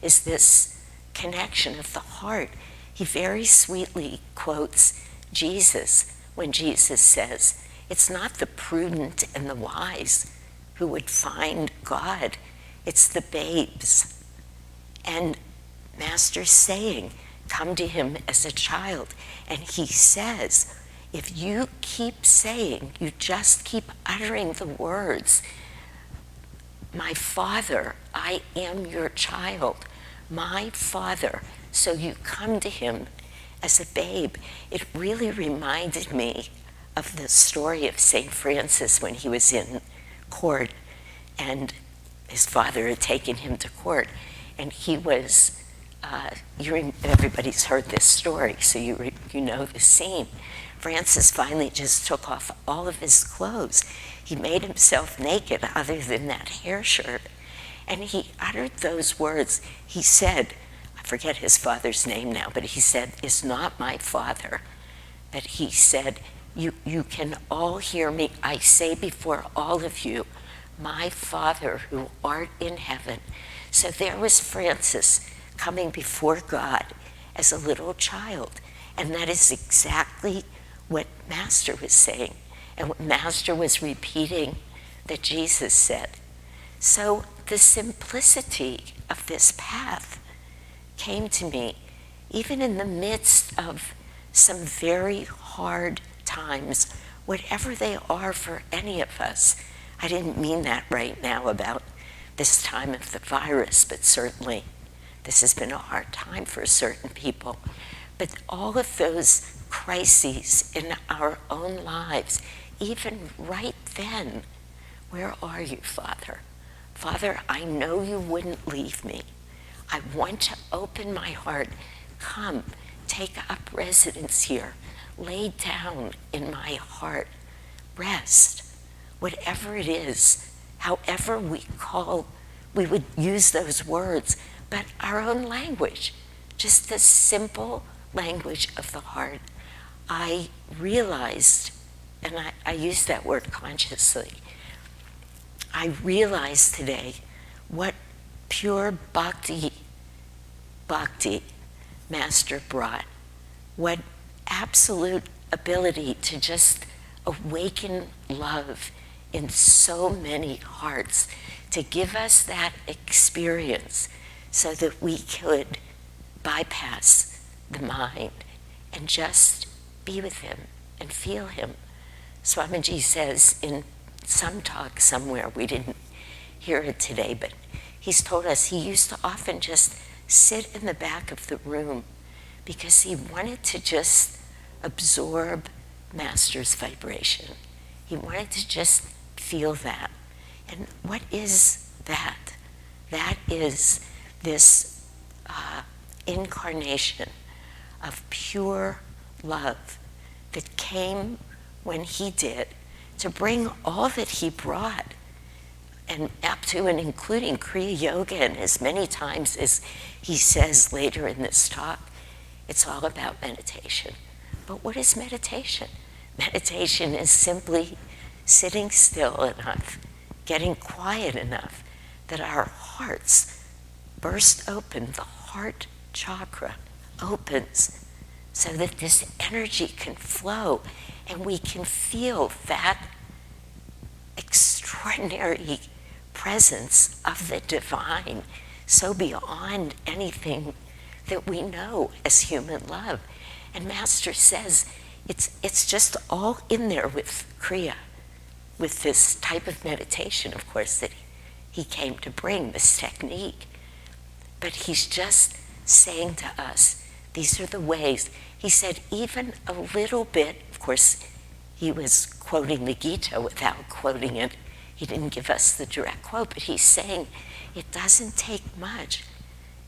is this connection of the heart. He very sweetly quotes Jesus when Jesus says, it's not the prudent and the wise who would find God, it's the babes. And Master's saying, come to him as a child. And he says, if you keep saying, you just keep uttering the words, my Father, I am your child, my Father. So you come to him as a babe. It really reminded me of the story of St. Francis when he was in court and his father had taken him to court, and he was, everybody's heard this story, so you know the scene. Francis finally just took off all of his clothes. He made himself naked other than that hair shirt. And he uttered those words. He said, I forget his father's name now, but he said, is not my father. But he said, you can all hear me. I say before all of you, my Father who art in heaven. So there was Francis coming before God as a little child. And that is exactly what Master was saying, and what Master was repeating that Jesus said. So the simplicity of this path came to me, even in the midst of some very hard times, whatever they are for any of us. I didn't mean that right now about this time of the virus, but certainly this has been a hard time for certain people. But all of those crises in our own lives, even right then, where are you, Father? Father, I know you wouldn't leave me. I want to open my heart. Come, take up residence here. Lay down in my heart. Rest. Whatever it is, however we would use those words, but our own language, just the simple language of the heart. I realized, and I use that word consciously, I realized today what pure bhakti Master brought, what absolute ability to just awaken love in so many hearts, to give us that experience so that we could bypass the mind and just be with him and feel him. Swamiji says in some talk somewhere, we didn't hear it today, but he's told us he used to often just sit in the back of the room because he wanted to just absorb Master's vibration. He wanted to just feel that. And what is that? That is this incarnation of pure love that came when he did, to bring all that he brought, and up to and including Kriya Yoga, and as many times as he says later in this talk, it's all about meditation. But what is meditation? Meditation is simply sitting still enough, getting quiet enough that our hearts burst open, the heart chakra opens so that this energy can flow and we can feel that extraordinary presence of the divine, so beyond anything that we know as human love. And Master says it's just all in there with Kriya, with this type of meditation, of course, that he came to bring, this technique. But he's just saying to us, these are the ways. He said even a little bit, of course, he was quoting the Gita without quoting it. He didn't give us the direct quote, but he's saying it doesn't take much.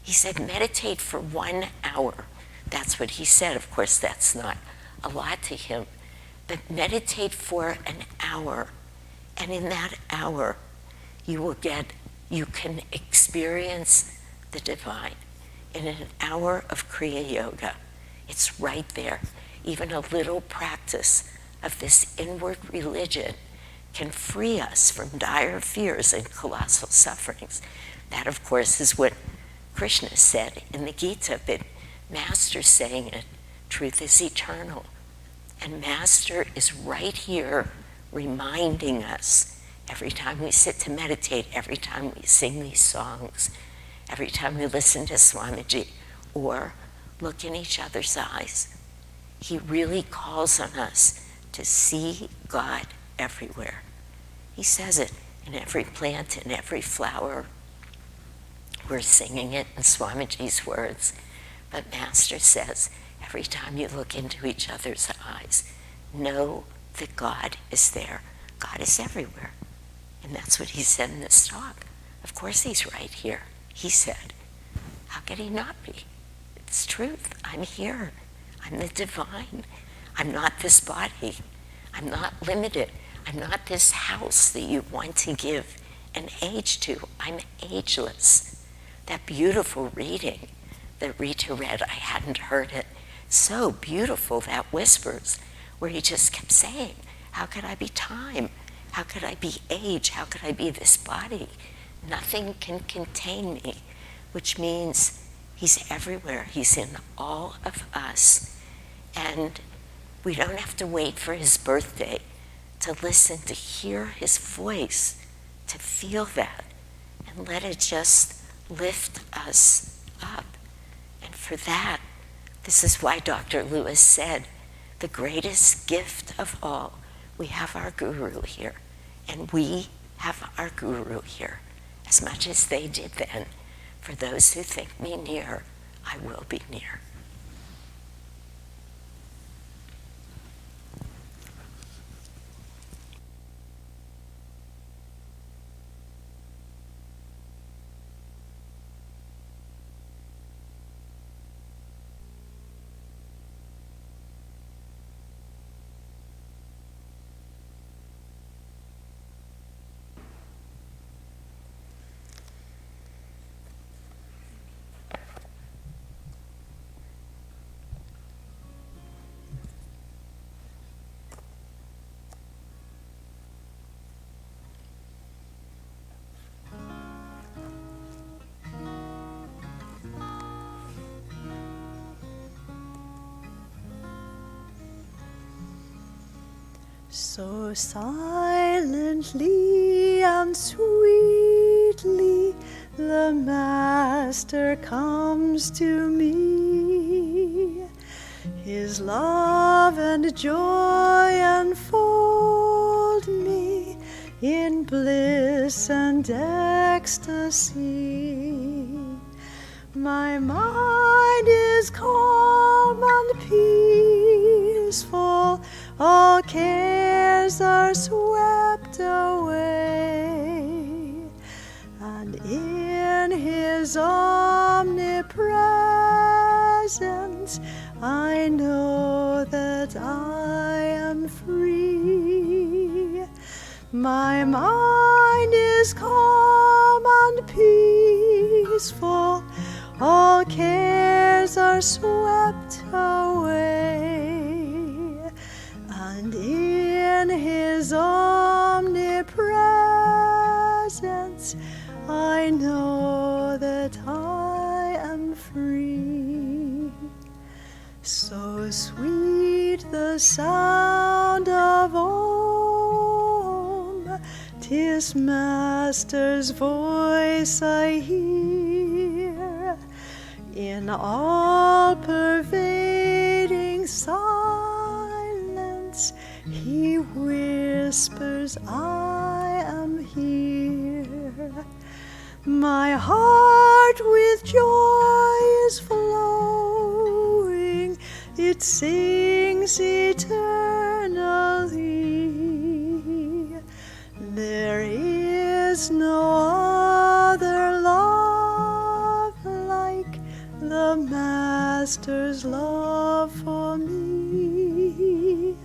He said, meditate for 1 hour. That's what he said. Of course, that's not a lot to him. But meditate for an hour. And in that hour, you can experience the divine. In an hour of Kriya Yoga, it's right there. Even a little practice of this inward religion can free us from dire fears and colossal sufferings. That, of course, is what Krishna said in the Gita, but Master's saying it, truth is eternal. And Master is right here reminding us every time we sit to meditate, every time we sing these songs, every time we listen to Swamiji or look in each other's eyes. He really calls on us to see God everywhere. He says it in every plant, in every flower. We're singing it in Swamiji's words. But Master says, every time you look into each other's eyes, know that God is there. God is everywhere. And that's what he said in this talk. Of course he's right here. He said, how could he not be? It's truth. I'm here. I'm the divine. I'm not this body. I'm not limited. I'm not this house that you want to give an age to. I'm ageless. That beautiful reading that Rita read, I hadn't heard it. So beautiful, that whispers, where he just kept saying, how could I be time? How could I be age? How could I be this body? Nothing can contain me, which means he's everywhere. He's in all of us. And we don't have to wait for his birthday to listen, to hear his voice, to feel that, and let it just lift us up. And for that, this is why Dr. Lewis said, the greatest gift of all, we have our guru here, and we have our guru here, as much as they did then. For those who think me near, I will be near. So silently and sweetly the Master comes to me. His love and joy enfold me in bliss and ecstasy. My mind is calm and peaceful, all cares are swept away, and in his omnipresence I know that I am free. My mind is calm and peaceful, all cares are swept away, and in his omnipresence I know that I am free. So sweet the sound of Om, 'tis Master's voice I hear, in all pervading silence, he whispers, I am here. My heart with joy is flowing, it sings eternally. There is no other love like the Master's love for me.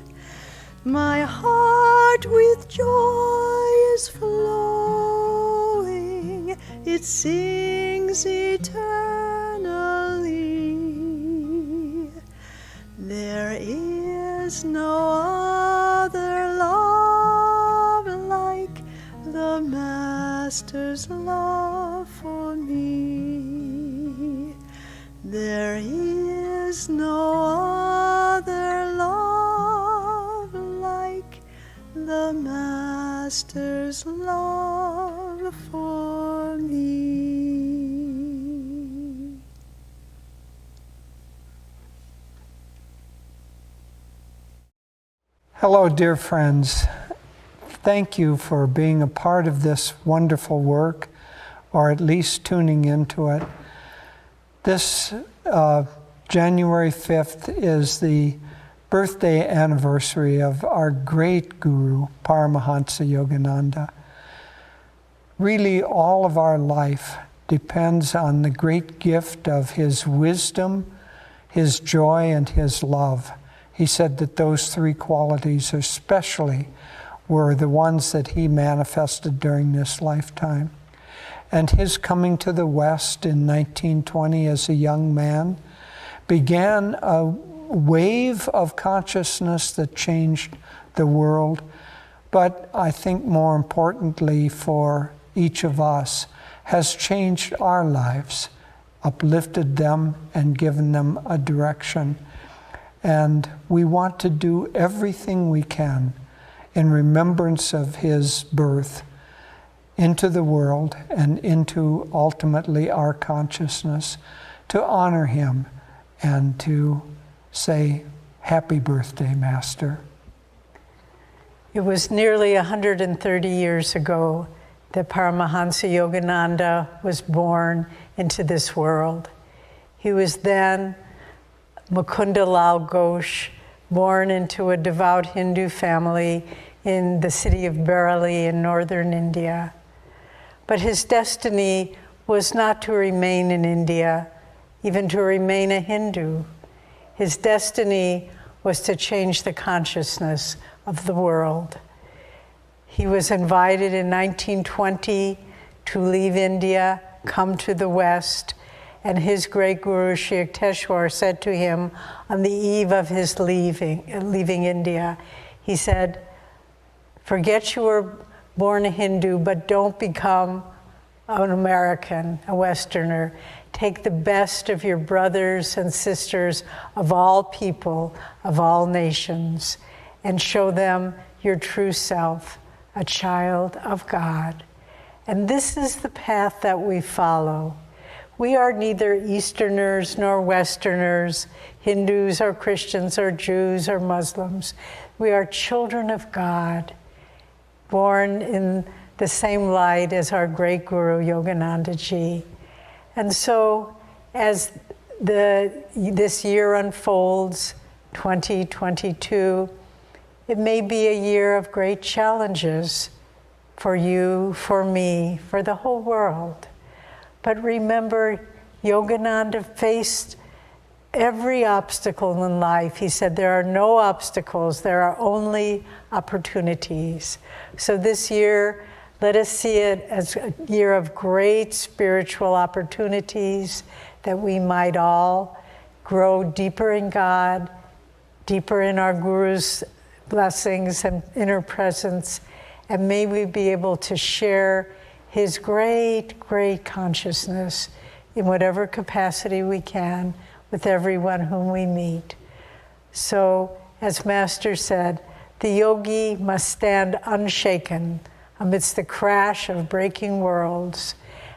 My heart with joy is flowing, it sings eternally. There is no other love like the Master's love for me. There is no other love like the Master's love for me. Hello, dear friends. Thank you for being a part of this wonderful work, or at least tuning into it. This January 5th is the birthday anniversary of our great guru, Paramhansa Yogananda. Really, all of our life depends on the great gift of his wisdom, his joy, and his love. He said that those three qualities especially were the ones that he manifested during this lifetime. And his coming to the West in 1920 as a young man began a wave of consciousness that changed the world. But I think more importantly for each of us, has changed our lives, uplifted them, and given them a direction. And we want to do everything we can in remembrance of his birth into the world and into ultimately our consciousness, to honor him and to say, happy birthday, Master. It was nearly 130 years ago that Paramhansa Yogananda was born into this world. He was then Mukunda Lal Ghosh, born into a devout Hindu family in the city of Bareilly in northern India. But his destiny was not to remain in India, even to remain a Hindu. His destiny was to change the consciousness of the world. He was invited in 1920 to leave India, come to the West, and his great guru, Sri Yukteswar, said to him on the eve of his leaving India, he said, forget you were born a Hindu, but don't become an American, a Westerner. Take the best of your brothers and sisters of all people, of all nations, and show them your true self, a child of God. And this is the path that we follow. We are neither Easterners nor Westerners, Hindus or Christians or Jews or Muslims. We are children of God, born in the same light as our great guru, Yogananda Ji. And so as this year unfolds, 2022, it may be a year of great challenges for you, for me, for the whole world. But remember, Yogananda faced every obstacle in life. He said, there are no obstacles, there are only opportunities. So this year, let us see it as a year of great spiritual opportunities, that we might all grow deeper in God, deeper in our Guru's blessings and inner presence, and may we be able to share his great, great consciousness in whatever capacity we can with everyone whom we meet. So, as Master said, the yogi must stand unshaken amidst the crash of breaking worlds.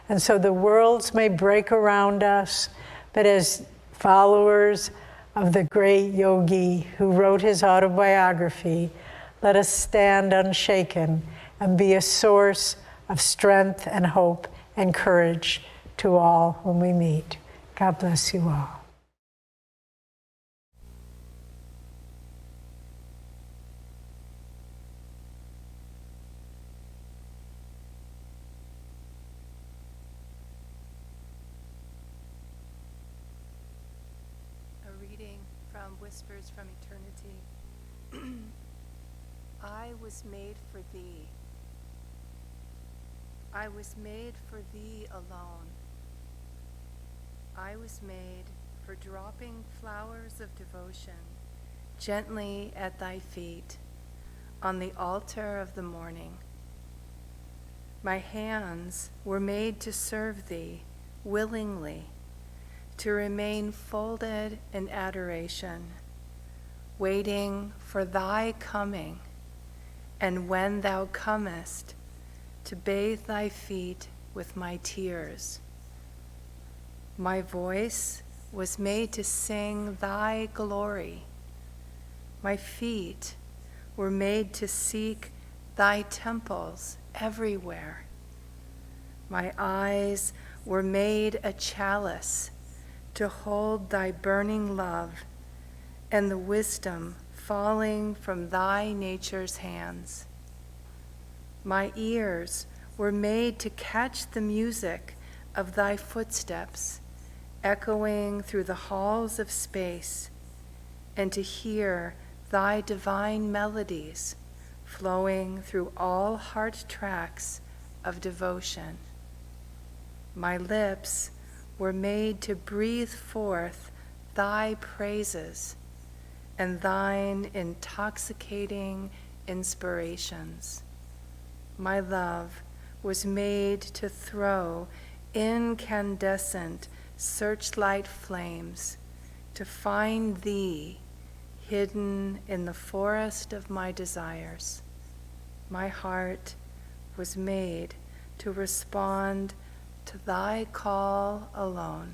And so the worlds may break around us, but as followers of the great yogi who wrote his autobiography, let us stand unshaken and be a source of strength and hope and courage to all whom we meet. God bless you all. Whispers from eternity. I was made for thee. I was made for thee alone. I was made for dropping flowers of devotion gently at thy feet on the altar of the morning. My hands were made to serve thee willingly, to remain folded in adoration, waiting for thy coming, and when thou comest, to bathe thy feet with my tears. My voice was made to sing thy glory. My feet were made to seek thy temples everywhere. My eyes were made a chalice to hold thy burning love and the wisdom falling from thy nature's hands. My ears were made to catch the music of thy footsteps echoing through the halls of space, and to hear thy divine melodies flowing through all heart tracks of devotion. My lips were made to breathe forth thy praises and thine intoxicating inspirations. My love was made to throw incandescent searchlight flames to find thee hidden in the forest of my desires. My heart was made to respond to thy call alone.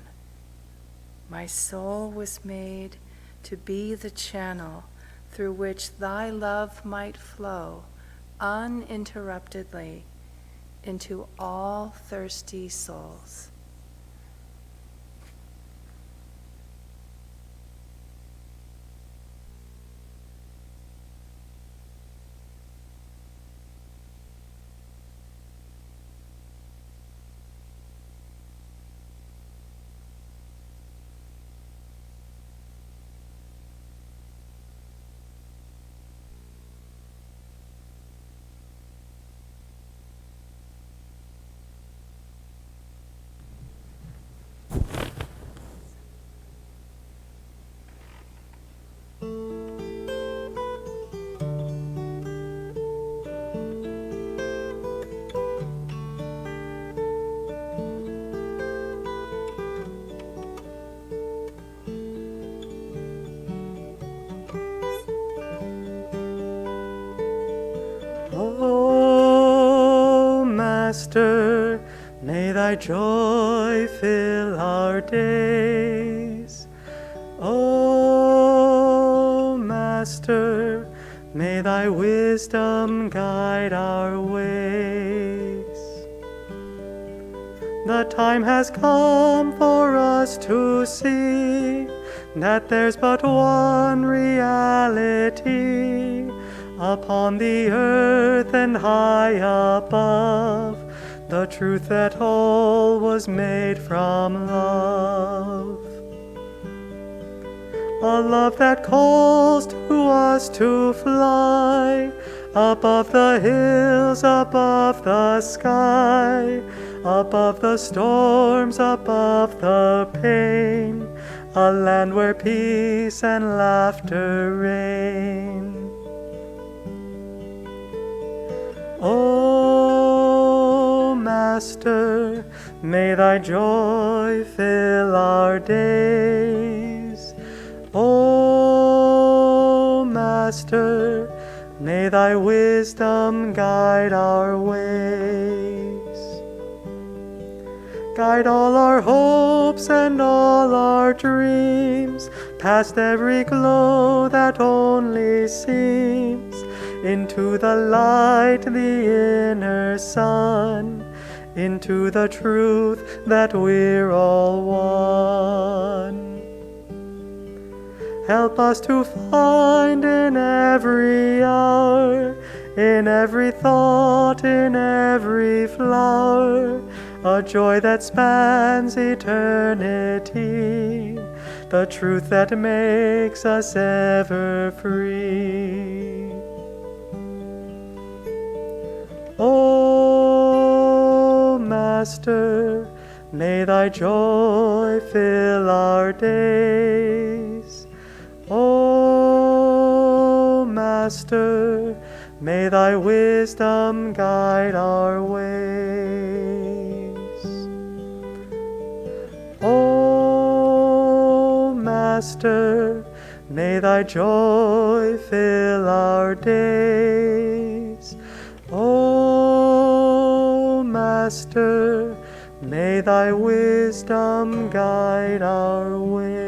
My soul was made to be the channel through which thy love might flow uninterruptedly into all thirsty souls. O Master, may thy joy fill our days. O Master, may thy wisdom guide our ways. The time has come for us to see that there's but one reality upon the earth and high above, the truth that all was made from love. A love that calls to us to fly above the hills, above the sky, above the storms, above the pain, a land where peace and laughter reign. O Master, may thy joy fill our days. O Master, may thy wisdom guide our ways. Guide all our hopes and all our dreams, past every glow that only seems, into the light, the inner sun, into the truth that we're all one. Help us to find in every hour, in every thought, in every flower, a joy that spans eternity, the truth that makes us ever free. O Master, may thy joy fill our days. O Master, may thy wisdom guide our ways. O Master, may thy joy fill our days. O Master, may thy wisdom guide our ways.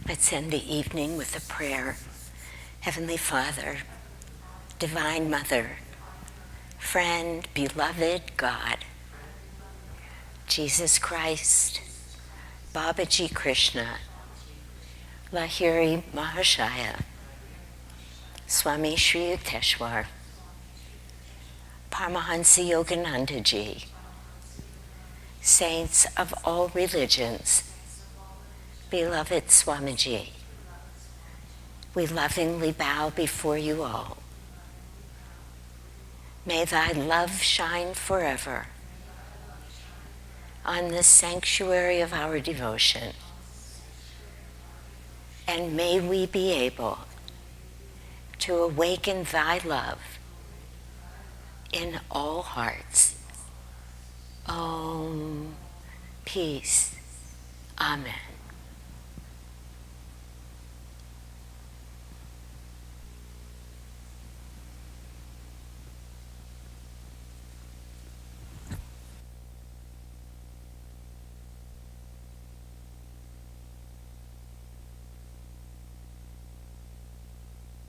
Let's end the evening with a prayer. Heavenly Father, Divine Mother, friend, beloved God, Jesus Christ, Babaji Krishna, Lahiri Mahashaya, Swami Sri Yukteswar, Paramhansa Yogananda Ji, saints of all religions, beloved Swamiji, we lovingly bow before you all. May thy love shine forever on the sanctuary of our devotion, and may we be able to awaken thy love in all hearts. Om. Peace. Amen.